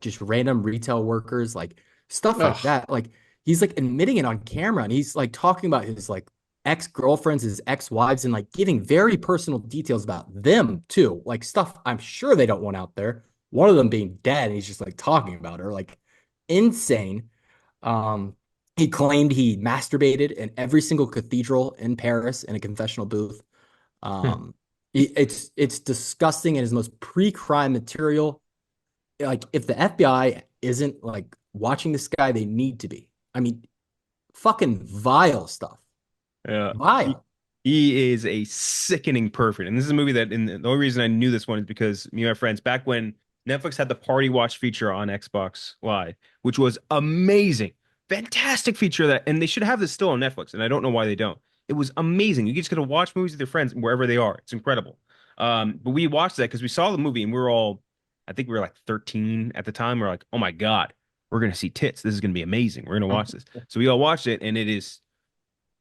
Speaker 4: just random retail workers, like stuff like
Speaker 3: Ugh.
Speaker 4: that. Like he's like admitting it on camera and he's like talking about his like ex-girlfriends, his ex-wives, and like giving very personal details about them too. Like stuff I'm sure they don't want out there. One of them being dead, and he's just like talking about her, like insane. Um, he claimed he masturbated in every single cathedral in Paris in a confessional booth. Um, it's disgusting and is most pre-crime material. Like if the FBI isn't like watching this guy, they need to be. I mean, fucking vile stuff.
Speaker 1: Yeah.
Speaker 4: Vile.
Speaker 1: He is a sickening pervert. And this is a movie that, and the only reason I knew this one is because me and my friends, back when Netflix had the Party Watch feature on Xbox Live, which was amazing. Fantastic feature that, and they should have this still on Netflix, and I don't know why they don't. It was amazing. You just get to watch movies with your friends wherever they are. It's incredible. But we watched that because we saw the movie and we were all, I think we were like 13 at the time. We're like, oh my God, we're gonna see tits. This is gonna be amazing. We're gonna watch this. So we all watched it, and it is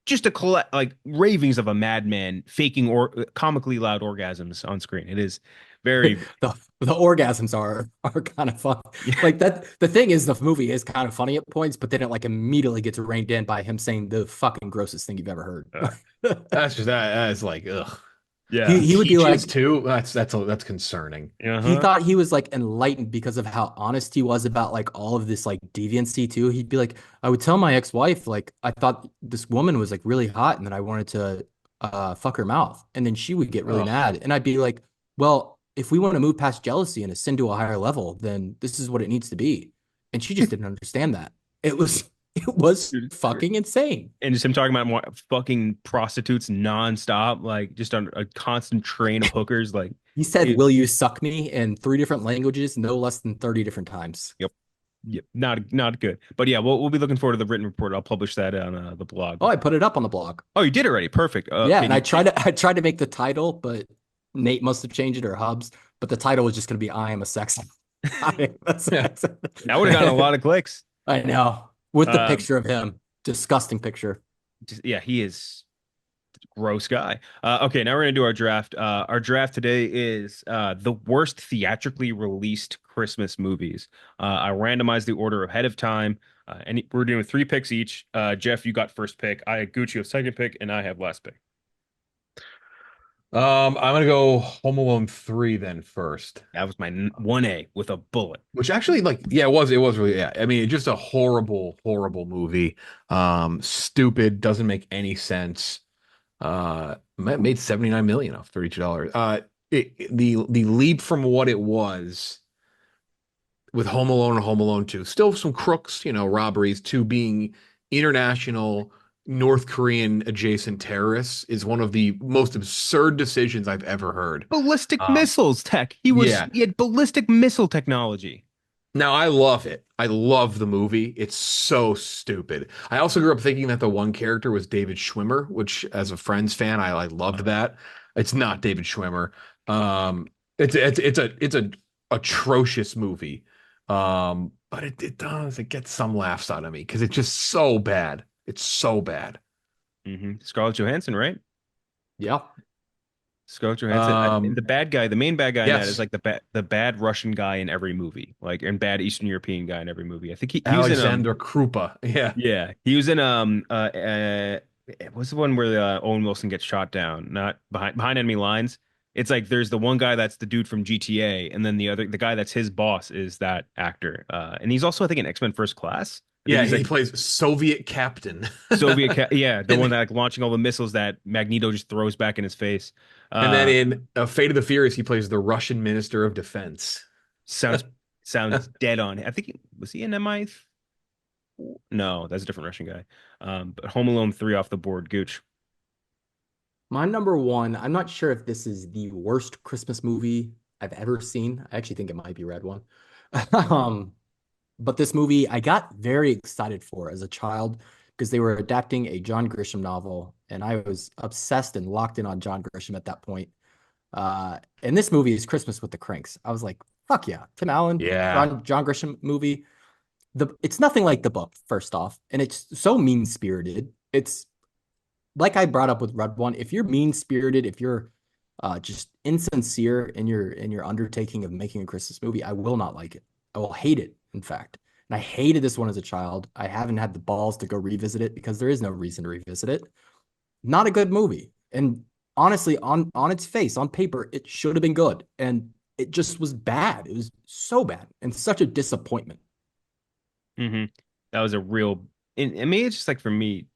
Speaker 1: just a collect like ravings of a madman faking or comically loud orgasms on screen. It is very
Speaker 4: The orgasms are kind of fun. Like that. The thing is, the movie is kind of funny at points, but then it like immediately gets reined in by him saying the fucking grossest thing you've ever heard.
Speaker 3: That's just that's like ugh.
Speaker 1: yeah.
Speaker 4: He would be
Speaker 3: Peaches
Speaker 4: like,
Speaker 3: too. That's concerning.
Speaker 4: he
Speaker 1: Uh-huh.
Speaker 4: thought he was like enlightened because of how honest he was about like all of this like deviancy too. He'd be like, I would tell my ex-wife like I thought this woman was like really hot and then I wanted to fuck her mouth. And then she would get really
Speaker 3: Ugh.
Speaker 4: mad. And I'd be like, well, if we want to move past jealousy and ascend to a higher level, then this is what it needs to be. And she just didn't understand that. It was fucking insane.
Speaker 1: And just him talking about fucking prostitutes nonstop, like just on a constant train of hookers. Like,
Speaker 4: He said,
Speaker 1: it,
Speaker 4: will you suck me in 3 different languages, no less than 30 different times.
Speaker 1: yep, yep, not good. But yeah, we'll be looking forward to the written report. I'll publish that on the blog.
Speaker 4: Oh, I put it up on the blog.
Speaker 1: Oh, you did already. Perfect.
Speaker 4: Yeah,
Speaker 1: Okay,
Speaker 4: and I tried to make the title, but Nate must have changed it or Hubs. But the title was just going to be "I am a sex." I am a sex.
Speaker 1: that would have gotten a lot of clicks.
Speaker 4: I know, with the
Speaker 1: Um,
Speaker 4: picture of him, disgusting picture.
Speaker 1: yeah, he is a gross guy. Okay, now we're gonna do our draft. Our draft today is the worst theatrically released Christmas movies. I randomized the order ahead of time. And we're doing 3 picks each. Jeff, you got first pick. I had Gucci have second pick, and I have last pick.
Speaker 3: I'm gonna go Home Alone 3 then first.
Speaker 1: That was my 1A with a bullet.
Speaker 3: Which actually, like, yeah, it was really, yeah. I mean, it's just a horrible, horrible movie. Stupid, doesn't make any sense. Made 79 million off $32. The leap from what it was with Home Alone and Home Alone 2, still some crooks, robberies, to being international North Korean adjacent terrorists is one of the most absurd decisions I've ever heard.
Speaker 1: Ballistic
Speaker 3: Um,
Speaker 1: missiles tech.
Speaker 3: yeah.
Speaker 1: He had ballistic missile technology.
Speaker 3: Now I love it. I love the movie. It's so stupid. I also grew up thinking that the one character was David Schwimmer, which as a Friends fan, I loved that. It's not David Schwimmer. It's a atrocious movie. But it gets some laughs out of me because it's just so bad. It's so bad.
Speaker 1: Scarlett Johansson, right?
Speaker 4: Yeah,
Speaker 1: Scarlett Johansson. The bad guy, the main bad guy in that is
Speaker 3: Yes,
Speaker 1: like the bad Russian guy in every movie, like and bad Eastern European guy in every movie. I think he was in
Speaker 3: Alexander Krupa. Yeah.
Speaker 1: yeah, he was in what's the one where Owen Wilson gets shot down, not behind enemy lines. It's like there's the one guy that's the dude from GTA, and then the guy that's his boss is that actor. And he's also I think in X-Men First Class. I think
Speaker 3: Yeah,
Speaker 1: he's
Speaker 3: he
Speaker 1: like
Speaker 3: plays Soviet captain.
Speaker 1: yeah, the
Speaker 3: And,
Speaker 1: one that like launching all the missiles that Magneto just throws back in his face.
Speaker 3: and then
Speaker 1: Uh,
Speaker 3: in Fate of the Furious, he plays the Russian Minister of Defense.
Speaker 1: sounds sounds dead on. I think was he in MI? No, that's a different Russian guy. But Home Alone 3 off the board. Gooch.
Speaker 4: my number one. I'm not sure if this is the worst Christmas movie I've ever seen. I actually think it might be Red One. um, But this movie I got very excited for as a child because they were adapting a John Grisham novel, and I was obsessed and locked in on John Grisham at that point. And this movie is Christmas with the Cranks. I was like, fuck yeah, Tim Allen,
Speaker 3: Yeah.
Speaker 4: John Grisham movie. it's nothing like the book, first off, and it's so mean-spirited. It's like I brought up with Red One. If you're mean-spirited, if you're just insincere in your undertaking of making a Christmas movie, I will not like it. I will hate it, in fact. And I hated this one as a child. I haven't had the balls to go revisit it because there is no reason to revisit it. Not a good movie. And honestly, on its face, on paper, it should have been good. And it just was bad. It was so bad and such a disappointment.
Speaker 1: Hmm. That was a real. I mean, it's just like for me,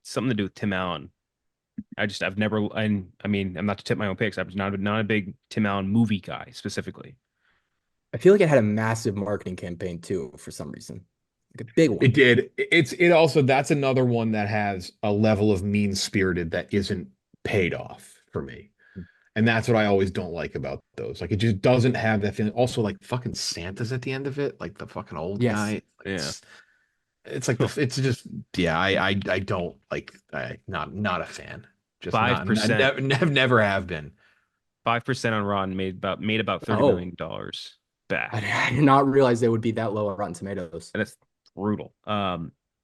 Speaker 1: something to do with Tim Allen. I've never, I mean, I'm not to tip my own picks. I'm not a big Tim Allen movie guy specifically.
Speaker 4: I feel like it had a massive marketing campaign too, for some reason. Like a big one.
Speaker 3: It did. It also, that's another one that has a level of mean-spirited that isn't paid off for me. And that's what I always don't like about those. Like it just doesn't have that feeling. Also, like fucking Santa's at the end of it, like the fucking old
Speaker 4: Yes.
Speaker 3: guy.
Speaker 1: Yeah.
Speaker 3: It's like it's just yeah. I don't like. Not a fan. Just
Speaker 1: 5%.
Speaker 3: Never have been.
Speaker 1: 5% on Rotten made about $30 million back.
Speaker 4: I did not realize they would be that low on Rotten Tomatoes.
Speaker 1: And that's brutal.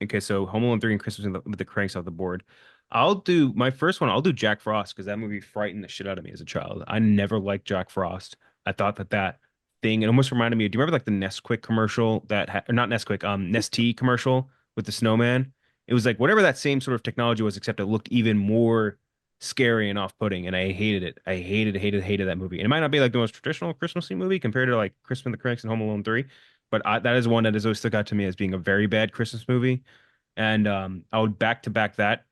Speaker 1: Okay, so Home Alone 3 and Christmas with the Cranks off the board. I'll do my first one. I'll do Jack Frost because that movie frightened the shit out of me as a child. I never liked Jack Frost. I thought that thing, it almost reminded me. Do you remember like the Nesquik commercial or not Nesquik, Nestea commercial with the snowman? It was like whatever that same sort of technology was, except it looked even more scary and off-putting, and I hated it. I hated that movie. And it might not be like the most traditional Christmassy movie compared to like Christmas with the Cranks and Home Alone 3, but that is one that has always stuck out to me as being a very bad Christmas movie. And I would back to back that.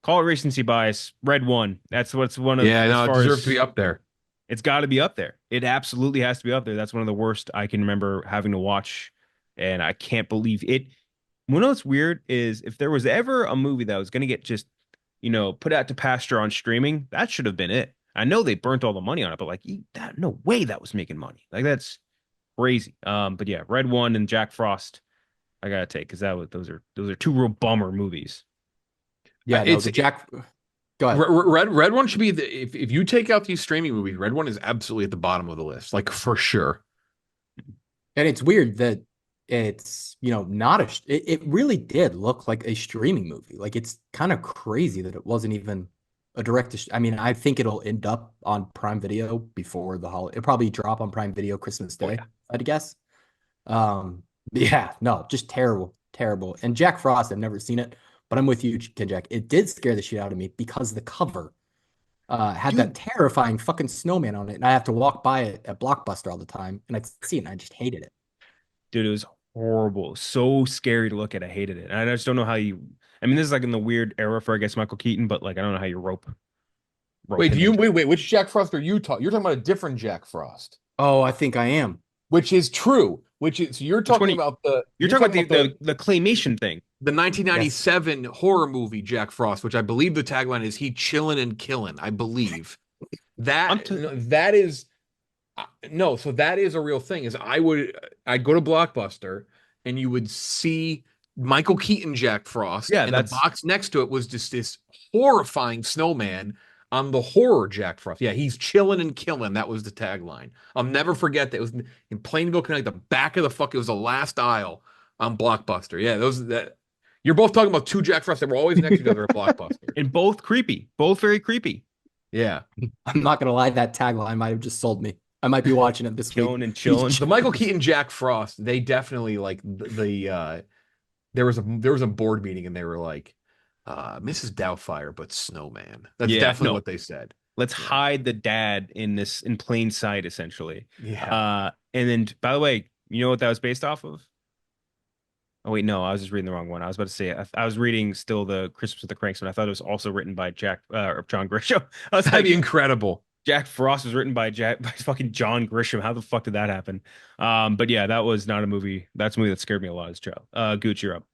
Speaker 1: Call it recency bias. Red One. That's what's one of
Speaker 3: Yeah,
Speaker 1: as
Speaker 3: no, it
Speaker 1: far
Speaker 3: deserves
Speaker 1: as
Speaker 3: to be up there.
Speaker 1: it's got to be up there. It absolutely has to be up there. That's one of the worst I can remember having to watch, and I can't believe it. You know what's weird is if there was ever a movie that was going to get just, put out to pasture on streaming, that should have been it. I know they burnt all the money on it, but like that, no way that was making money. Like that's crazy. But yeah, Red One and Jack Frost, I gotta take because those are two real bummer movies.
Speaker 4: Yeah, no, the Jack. Go ahead.
Speaker 3: Red One should be if you take out these streaming movies, Red One is absolutely at the bottom of the list, like for sure.
Speaker 4: And it's weird that it's, not it really did look like a streaming movie. Like it's kind of crazy that it wasn't even a I mean, I think it'll end up on Prime Video before the holiday. It'll probably drop on Prime Video Christmas Day,
Speaker 3: yeah.
Speaker 4: I'd guess. Yeah, no, just terrible, terrible. And Jack Frost, I've never seen it, but I'm with you, Kenjac. It did scare the shit out of me because the cover had that terrifying fucking snowman on it, and I have to walk by it at Blockbuster all the time, and I'd see it, and I just hated it.
Speaker 1: Dude, it was horrible. So scary to look at. I hated it. And I just don't know how you. I mean, this is like in the weird era for, I guess, Michael Keaton, but like, I don't know how you rope.
Speaker 3: Wait, which Jack Frost are you talking? You're talking about a different Jack Frost.
Speaker 4: Oh, I think I am.
Speaker 3: Which is true. So you're talking about
Speaker 1: you're talking about the claymation thing.
Speaker 3: The 1997 horror movie Jack Frost, which I believe the tagline is "He chillin' and killin'." I believe that is no. So that is a real thing. I'd go to Blockbuster and you would see Michael Keaton Jack Frost.
Speaker 1: Yeah,
Speaker 3: and the box next to it was just this horrifying snowman on the horror Jack Frost. Yeah, he's chilling and killing. That was the tagline. I'll never forget that. It was in Plainville, Connecticut, the back of it was the last aisle on Blockbuster. Yeah, you're both talking about two Jack Frosts that were always next to each other at Blockbuster.
Speaker 1: And both creepy. Both very creepy.
Speaker 3: Yeah.
Speaker 4: I'm not going to lie, that tagline might have just sold me. I might be watching it this week.
Speaker 1: Killing and chilling.
Speaker 3: The Michael Keaton Jack Frost, they definitely like there was a board meeting and they were like, Mrs. Doubtfire, but Snowman. That's definitely what they said.
Speaker 1: Let's hide the dad in plain sight, essentially.
Speaker 3: Yeah.
Speaker 1: And then, by the way, you know what that was based off of? Oh wait, no, I was just reading the wrong one. I was about to say I was reading still the Christmas with the Cranks, but I thought it was also written by John Grisham. I was
Speaker 3: That'd
Speaker 1: like,
Speaker 3: be incredible.
Speaker 1: Jack Frost was written by fucking John Grisham. How the fuck did that happen? But yeah, that was not a movie. That's a movie that scared me a lot as a child. Gooch, you're up.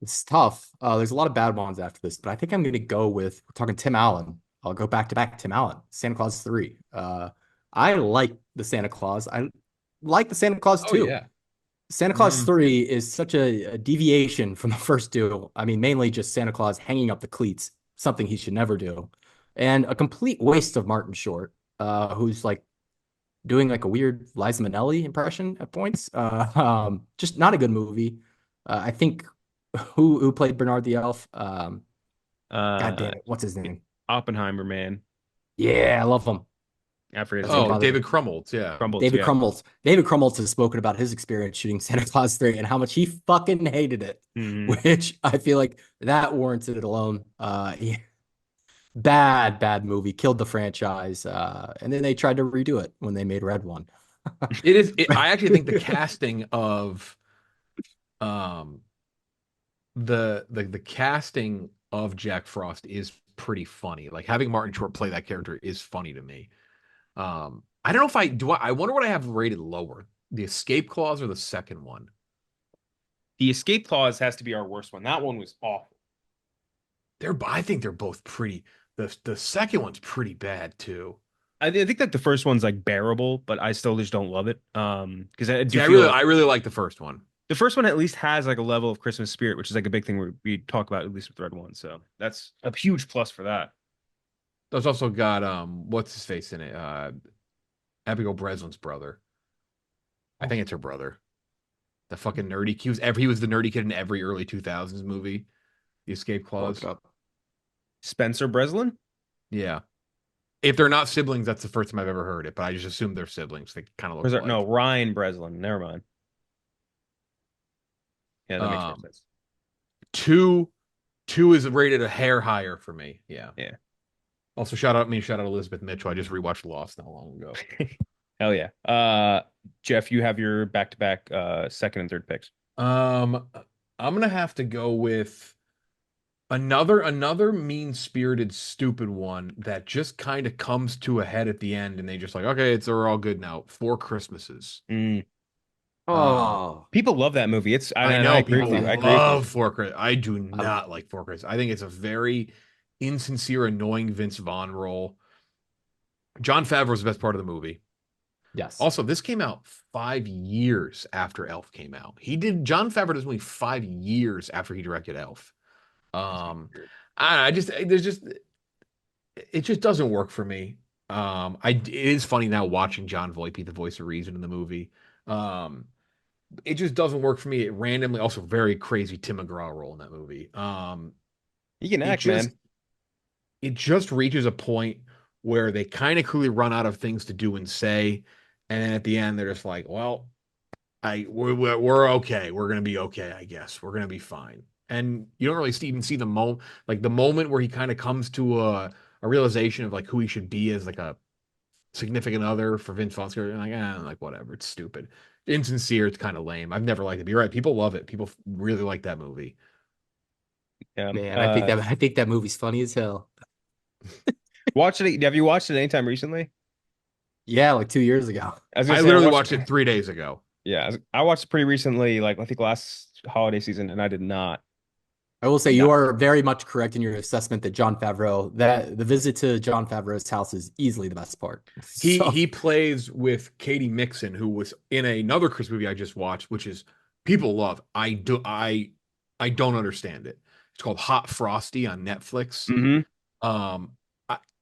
Speaker 4: It's tough. There's a lot of bad ones after this, but I think I'm going to go with, we're talking Tim Allen. I'll go back to back Tim Allen, Santa Claus 3. I like the Santa Claus. I like the Santa Claus 2.
Speaker 3: Yeah.
Speaker 4: Santa Claus 3 is such a deviation from the first two. I mean, mainly just Santa Claus hanging up the cleats, something he should never do. And a complete waste of Martin Short, who's like doing like a weird Liza Minnelli impression at points. Just not a good movie. I think who played Bernard the Elf? God
Speaker 1: Uh,
Speaker 4: damn it, what's his name?
Speaker 1: Oppenheimer, man.
Speaker 4: Yeah, I love him.
Speaker 1: I forget his
Speaker 4: That's what
Speaker 3: Oh,
Speaker 1: name.
Speaker 4: bothers me.
Speaker 3: David Crumholtz. Yeah.
Speaker 1: Crumbles,
Speaker 4: David
Speaker 1: yeah.
Speaker 4: Crumholtz. David Crumholtz has spoken about his experience shooting Santa Claus 3 and how much he fucking hated it,
Speaker 1: Hmm.
Speaker 4: which I feel like that warranted it alone. Yeah, bad movie, killed the franchise. And then they tried to redo it when they made Red One.
Speaker 3: It is. I actually think the casting of um the casting of Jack Frost is pretty funny. Like having Martin Short play that character is funny to me. I don't know if I do. I wonder what I have rated lower, the escape clause or the second one.
Speaker 1: The escape clause has to be our worst one. That one was awful.
Speaker 3: I think they're both pretty. The second one's pretty bad too.
Speaker 1: I think that the first one's like bearable, but I still just don't love it. Because I do
Speaker 3: See,
Speaker 1: feel
Speaker 3: I really like the first one.
Speaker 1: the first one at least has like a level of Christmas spirit, which is like a big thing we talk about at least with Red One. So that's a huge plus for that.
Speaker 3: There's also got what's his face in it? Abigail Breslin's brother. I think it's her brother. The fucking nerdy. He was the nerdy kid in every early 2000s movie. The escape clause.
Speaker 1: Spencer Breslin?
Speaker 3: Yeah. If they're not siblings, that's the first time I've ever heard it, but I just assume they're siblings. They kind of
Speaker 1: Or
Speaker 3: look
Speaker 1: is it,
Speaker 3: alike.
Speaker 1: no, Ryan Breslin. Never mind. Yeah, that makes more
Speaker 3: Um,
Speaker 1: sense.
Speaker 3: two is rated a hair higher for me. Yeah.
Speaker 1: Yeah.
Speaker 3: Also, shout out Elizabeth Mitchell. I just rewatched Lost not long ago.
Speaker 1: Hell yeah. Jeff, you have your back-to-back second and third picks.
Speaker 3: I'm gonna have to go with another mean-spirited, stupid one that just kind of comes to a head at the end, and they just like, okay, we're all good now. Four Christmases.
Speaker 1: Mm.
Speaker 4: Oh,
Speaker 1: People love that movie.
Speaker 3: I
Speaker 1: And I
Speaker 3: know
Speaker 1: agree with
Speaker 3: people
Speaker 1: you. I agree with you.
Speaker 3: love Four Christmas. I do not like Four Christmas. I think it's a very insincere, annoying Vince Vaughn role. Jon Favreau's the best part of the movie.
Speaker 4: yes.
Speaker 3: Also, this came out 5 years after Elf came out. John Favreau did this movie 5 years after he directed Elf. I just there's just it just doesn't work for me. It is funny now watching John Voight be the voice of reason in the movie. It just doesn't work for me. It randomly, also very crazy Tim McGraw role in that movie.
Speaker 1: You can
Speaker 3: It
Speaker 1: act,
Speaker 3: just
Speaker 1: man.
Speaker 3: it just reaches a point where they kind of clearly run out of things to do and say, and then at the end they're just like, well, we're okay. We're gonna be okay, I guess. We're gonna be fine. And you don't really even see the moment where he kind of comes to a realization of like who he should be as like a significant other for Vince Vaughn's character. Like whatever, it's stupid, insincere. It's kind of lame. I've never liked it. But you're right. People love it. People really like that movie.
Speaker 4: Man, I think that movie's funny as hell.
Speaker 1: Watch it. Have you watched it anytime recently?
Speaker 4: Yeah, like 2 years ago.
Speaker 1: I was gonna
Speaker 3: I
Speaker 1: say,
Speaker 3: literally watched it 3 days ago.
Speaker 1: Yeah, I watched it pretty recently, like I think last holiday season, and I did not.
Speaker 4: I will say
Speaker 1: No.
Speaker 4: you are very much correct in your assessment that Jon Favreau, that the visit to Jon Favreau's house is easily the best part.
Speaker 3: He plays with Katie Mixon, who was in another Christmas movie I just watched, which is people love. I don't understand it. It's called Hot Frosty on Netflix.
Speaker 1: Hmm.
Speaker 3: Um,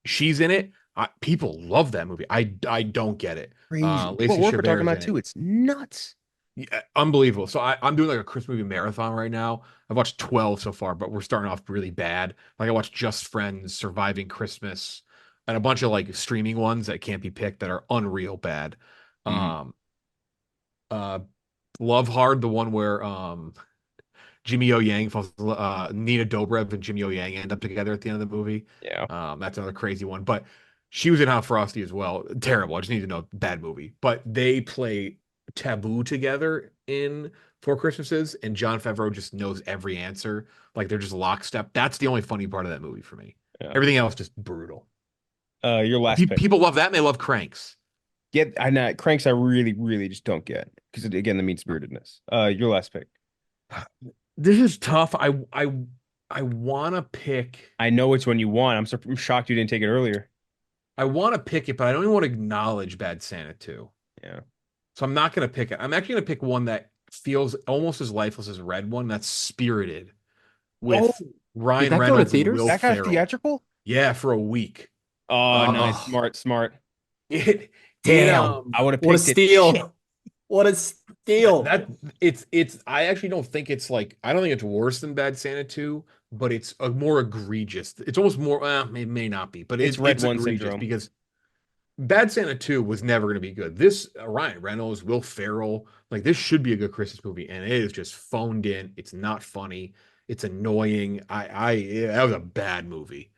Speaker 3: she's in it. People love that movie. I don't get it.
Speaker 1: Crazy.
Speaker 3: Lacey
Speaker 1: What we're
Speaker 3: Chebert's
Speaker 1: talking about
Speaker 3: in
Speaker 1: too.
Speaker 3: it.
Speaker 1: It's nuts.
Speaker 3: Yeah, unbelievable. So I'm doing like a Christmas movie marathon right now. I've watched 12 so far, but we're starting off really bad. Like I watched Just Friends, Surviving Christmas, and a bunch of like streaming ones that can't be picked that are unreal bad.
Speaker 1: Mhm.
Speaker 3: Um, Love Hard, the one where Jimmy O Yang falls, Nina Dobrev and Jimmy O Yang end up together at the end of the movie.
Speaker 1: Yeah.
Speaker 3: That's another crazy one. But she was in Hot Frosty as well. Terrible. I just need to know, bad movie. But they play Taboo together in Four Christmases, and Jon Favreau just knows every answer. Like they're just lockstep. That's the only funny part of that movie for me.
Speaker 1: Yeah.
Speaker 3: Everything else just brutal.
Speaker 1: Your last pick.
Speaker 3: People love that, and they love Cranks.
Speaker 1: I know Cranks. I really, really just don't get because again, the mean spiritedness. Your last pick.
Speaker 3: This is tough. I want to pick.
Speaker 1: I know which one you want. I'm shocked you didn't take it earlier.
Speaker 3: I want to pick it, but I don't even want to acknowledge Bad Santa 2.
Speaker 1: Yeah.
Speaker 3: So I'm not going to pick it. I'm actually going to pick one that feels almost as lifeless as Red One. That's Spirited with Ryan
Speaker 4: did that go to
Speaker 3: Reynolds and
Speaker 4: theaters?
Speaker 3: Will
Speaker 1: That got
Speaker 3: Ferrell.
Speaker 1: theatrical?
Speaker 3: Yeah, for a week.
Speaker 1: Oh,
Speaker 3: Uh,
Speaker 1: nice, smart.
Speaker 3: It
Speaker 4: Damn.
Speaker 1: I would have
Speaker 4: What a
Speaker 1: picked it. Shit.
Speaker 4: steal. What a steal.
Speaker 3: that it's I actually don't think it's like I don't think it's worse than Bad Santa 2, but it's a more egregious. It's almost more it may not be, but
Speaker 1: It's
Speaker 3: it,
Speaker 1: Red
Speaker 3: it's
Speaker 1: One
Speaker 3: egregious
Speaker 1: syndrome.
Speaker 3: because Bad Santa 2 was never going to be good. This Ryan Reynolds, Will Ferrell, like this should be a good Christmas movie, and it is just phoned in. It's not funny. It's annoying. That was a bad movie.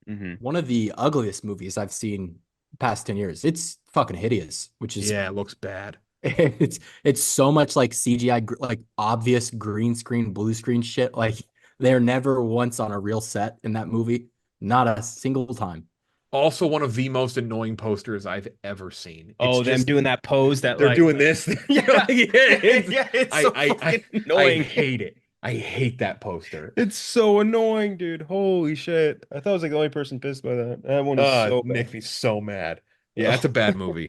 Speaker 1: Hmm.
Speaker 4: One of the ugliest movies I've seen the past 10 years. It's fucking hideous, which is
Speaker 3: Yeah, it looks bad.
Speaker 4: it's so much like CGI, like obvious green screen, blue screen shit. Like they're never once on a real set in that movie. Not a single time.
Speaker 3: Also, one of the most annoying posters I've ever seen. It's
Speaker 1: Oh, them
Speaker 3: just
Speaker 1: doing that pose that
Speaker 3: they're
Speaker 1: like,
Speaker 3: doing this.
Speaker 1: yeah,
Speaker 3: It's,
Speaker 1: yeah, it's
Speaker 3: I,
Speaker 1: so
Speaker 3: I,
Speaker 1: fucking
Speaker 3: I
Speaker 1: annoying.
Speaker 3: hate it. I hate that poster.
Speaker 1: It's so annoying, dude. Holy shit. I thought I was like the only person pissed by that. That one is so
Speaker 3: Makes
Speaker 1: bad.
Speaker 3: me so mad. Yeah, that's a bad movie.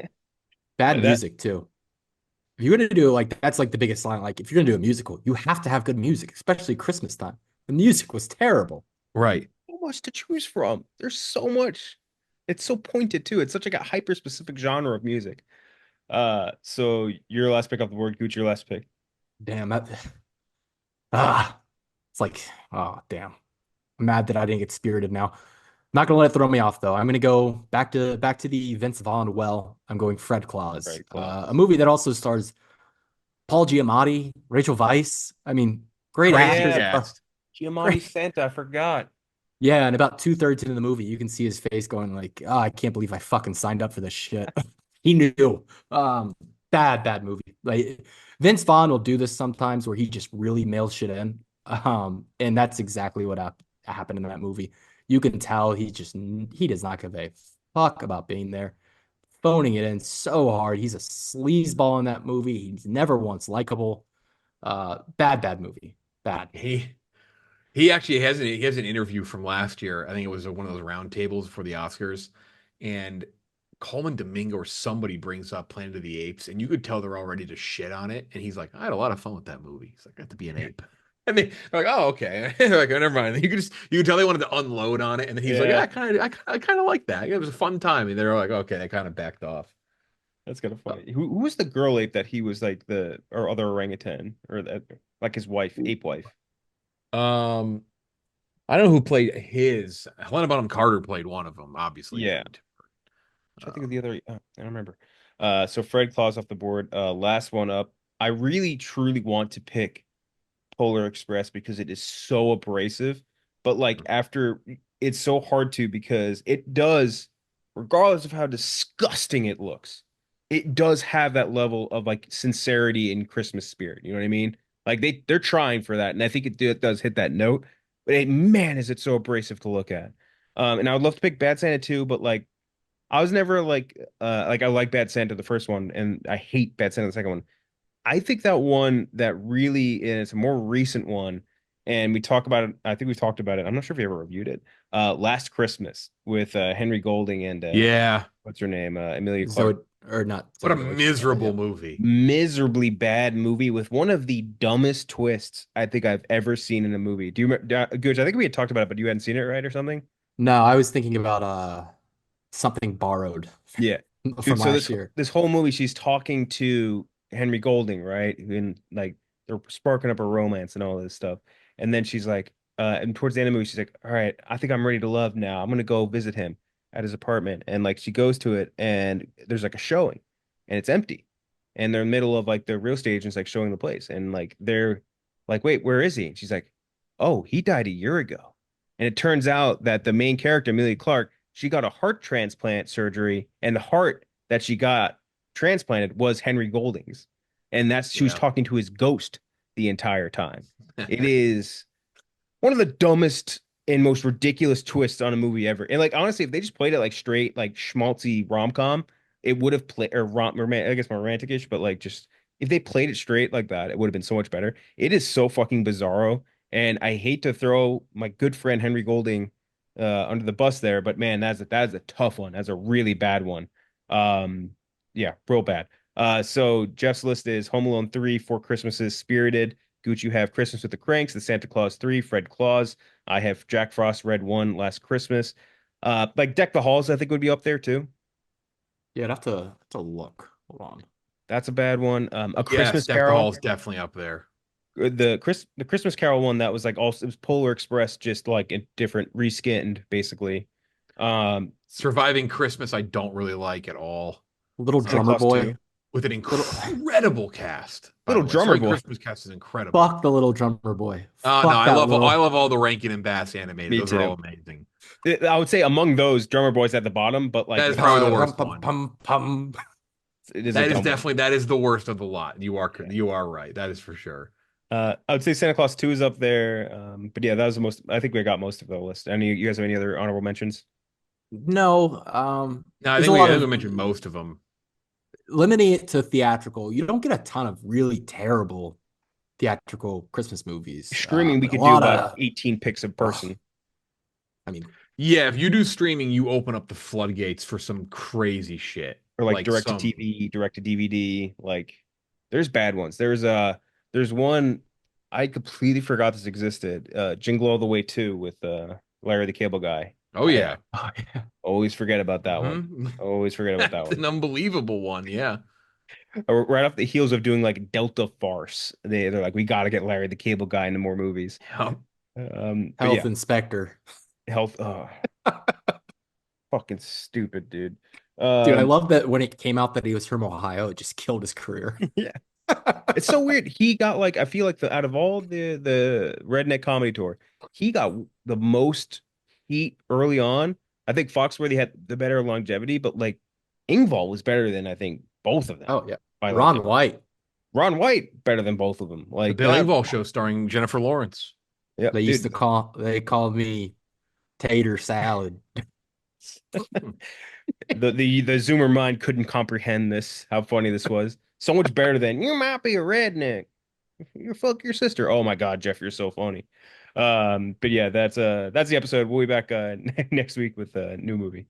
Speaker 4: Bad
Speaker 1: That
Speaker 4: music too. If you're gonna do like that's like the biggest line. Like if you're gonna do a musical, you have to have good music, especially Christmas time. The music was terrible.
Speaker 3: Right.
Speaker 1: so much to choose from. There's so much. It's so pointed too. It's such like a hyper specific genre of music. So your last pick off the board, Gooch, your last pick.
Speaker 4: Damn that. It's like, oh damn. I'm mad that I didn't get Spirited now. Not gonna let it throw me off though. I'm gonna go back to the Vince Vaughn well. I'm going Fred Claus.
Speaker 1: Right, Claus.
Speaker 4: A movie that also stars Paul Giamatti, Rachel Weisz. I mean, great
Speaker 3: Great
Speaker 4: actors.
Speaker 3: cast.
Speaker 1: Giamatti Santa, I forgot.
Speaker 4: Yeah, and about 2/3 into the movie, you can see his face going like, "Oh, I can't believe I fucking signed up for this shit." He knew. Bad movie. Like Vince Vaughn will do this sometimes where he just really mails shit in. And that's exactly what happened in that movie. You can tell he does not give a fuck about being there, phoning it in so hard. He's a sleazeball in that movie. He's never once likable. Bad movie. Bad.
Speaker 3: He actually has an interview from last year. I think it was one of those round tables for the Oscars, and Coleman Domingo or somebody brings up Planet of the Apes, and you could tell they're all ready to shit on it. And he's like, "I had a lot of fun with that movie." He's like, "I got to be an ape." And they're like, "Oh, okay." They're like, oh, never mind. You can tell they wanted to unload on it, and then he's like,
Speaker 1: Yeah.
Speaker 3: "Yeah, I kind of like that. It was a fun time." And they're like, "Okay," they kind of backed off.
Speaker 1: That's kind of funny. Who was the girl ape that he was like the or other orangutan or that like his wife, ape wife?
Speaker 3: Um, I don't know who played his. Helena Bonham Carter played one of them, obviously.
Speaker 1: Yeah.
Speaker 3: And,
Speaker 1: I think of the other. I don't remember. So Fred Claus off the board. Last one up. I really truly want to pick Polar Express because it is so abrasive. But like after, it's so hard to because it does, regardless of how disgusting it looks, it does have that level of like sincerity and Christmas spirit. You know what I mean? Like they're trying for that, and I think it does hit that note. But man, is it so abrasive to look at. And I would love to pick Bad Santa too, but I was never like I like Bad Santa the first one and I hate Bad Santa the second one. I think that one that really is a more recent one and we talk about it. I think we've talked about it. I'm not sure if you ever reviewed it. Last Christmas with Henry Golding and
Speaker 3: yeah,
Speaker 1: what's her name? Emilia
Speaker 4: Zoe
Speaker 1: Clarke.
Speaker 4: or not.
Speaker 3: what a
Speaker 4: Zoe Deutsch.
Speaker 3: miserable
Speaker 4: Yeah.
Speaker 3: movie.
Speaker 1: Miserably bad movie with one of the dumbest twists I think I've ever seen in a movie. Do you remember, Gooch? I think we had talked about it, but you hadn't seen it, right, or something?
Speaker 4: No, I was thinking about something borrowed
Speaker 1: Yeah. Dude,
Speaker 4: from
Speaker 1: so
Speaker 4: last
Speaker 1: this
Speaker 4: year.
Speaker 1: this whole movie, she's talking to Henry Golding, right? And like they're sparking up a romance and all this stuff. And then she's like, and towards the end of the movie, she's like, all right, I think I'm ready to love now. I'm gonna go visit him at his apartment. And like she goes to it and there's like a showing and it's empty. And they're in the middle of like the real estate agents like showing the place. And like they're like, wait, where is he? And she's like, oh, he died a year ago. And it turns out that the main character, Amelia Clark, she got a heart transplant surgery, and the heart that she got transplanted was Henry Golding's. And that's she was
Speaker 3: Yeah.
Speaker 1: talking to his ghost the entire time. It is one of the dumbest and most ridiculous twists on a movie ever. And like honestly, if they just played it like straight, like schmaltzy rom-com, it would have played or I guess more romantic-ish, but like just if they played it straight like that, it would have been so much better. It is so fucking bizarro. And I hate to throw my good friend Henry Golding under the bus there, but man, that's a tough one. That's a really bad one. Yeah, real bad. So Jeff's list is Home Alone 3, Four Christmases, Spirited. Gooch, you have Christmas with the Cranks, The Santa Claus 3, Fred Claus. I have Jack Frost Red 1, Last Christmas. Like Deck the Halls, I think would be up there too.
Speaker 4: Yeah, I'd have to look. Hold on.
Speaker 1: That's a bad one. A
Speaker 3: Yes,
Speaker 1: Christmas
Speaker 3: Deck the
Speaker 1: Carol.
Speaker 3: Hall is definitely up there.
Speaker 1: The Christmas Carol one that was like also it was Polar Express, just like a different reskinned, basically. Um,
Speaker 3: Surviving Christmas, I don't really like at all.
Speaker 4: Little
Speaker 1: Santa
Speaker 4: Drummer
Speaker 1: Claus
Speaker 4: Boy.
Speaker 1: 2.
Speaker 3: With an
Speaker 4: Little
Speaker 3: incredible cast, by
Speaker 1: Little
Speaker 3: the way.
Speaker 1: Drummer
Speaker 3: Sorry,
Speaker 1: Boy.
Speaker 3: Christmas cast is incredible.
Speaker 4: Fuck the Little Drummer Boy.
Speaker 3: No,
Speaker 4: Fuck that
Speaker 3: I
Speaker 4: little.
Speaker 3: love all the Rankin and Bass animated.
Speaker 1: Me
Speaker 3: Those are all
Speaker 1: too.
Speaker 3: amazing.
Speaker 1: I would say among those, Drummer Boy's at the bottom, but like
Speaker 3: That is probably the
Speaker 4: Pum,
Speaker 3: worst
Speaker 4: pum,
Speaker 3: one.
Speaker 4: pum, pum.
Speaker 1: it is a dumb one.
Speaker 3: That is the worst of the lot.
Speaker 1: Yeah.
Speaker 3: You are right. That is for sure.
Speaker 1: I would say Santa Claus 2 is up there. But yeah, that was the most. I think we got most of the list. Any you guys have any other honorable mentions?
Speaker 4: No,
Speaker 3: No,
Speaker 4: there's a lot
Speaker 3: I think we
Speaker 4: of
Speaker 3: mentioned most of them.
Speaker 4: limiting it to theatrical. You don't get a ton of really terrible theatrical Christmas movies.
Speaker 1: Streaming, we
Speaker 4: But a
Speaker 1: could do
Speaker 4: lot
Speaker 1: about
Speaker 4: of,
Speaker 1: 18 picks a person,
Speaker 4: I mean,
Speaker 3: Yeah, if you do streaming, you open up the floodgates for some crazy shit.
Speaker 1: or like
Speaker 3: Like
Speaker 1: direct to
Speaker 3: some
Speaker 1: TV, direct to DVD. Like, there's bad ones. There's one I completely forgot this existed. Jingle All the Way 2 with Larry the Cable Guy.
Speaker 3: Oh yeah.
Speaker 4: oh, yeah.
Speaker 1: Always forget about that one.
Speaker 3: Mhm.
Speaker 1: Always forget about that
Speaker 3: That's an
Speaker 1: one.
Speaker 3: unbelievable one. Yeah.
Speaker 1: Right off the heels of doing like Delta Farce, they're like, we got to get Larry the Cable Guy into more movies.
Speaker 3: Yeah.
Speaker 1: But
Speaker 4: Health
Speaker 1: yeah,
Speaker 4: Inspector.
Speaker 1: health. Oh, fucking stupid, dude.
Speaker 4: Dude, I
Speaker 1: Um,
Speaker 4: love that when it came out that he was from Ohio, it just killed his career.
Speaker 1: yeah, it's so weird. He got like I feel like out of all the redneck comedy tour, he got the most heat early on. I think Foxworthy had the better longevity, but like Ingval was better than I think both of them
Speaker 4: Oh yeah.
Speaker 1: by like
Speaker 4: Ron White.
Speaker 1: Ron White better than both of them.
Speaker 3: The
Speaker 1: Like
Speaker 3: Bill
Speaker 1: that.
Speaker 3: Engvall show starring Jennifer Lawrence.
Speaker 1: Yeah, dude.
Speaker 4: They called me tater salad.
Speaker 1: The Zoomer mind couldn't comprehend this, how funny this was. So much better than you might be a redneck. You fuck your sister. Oh my God, Jeff, you're so funny. But yeah, that's the episode. We'll be back next week with a new movie.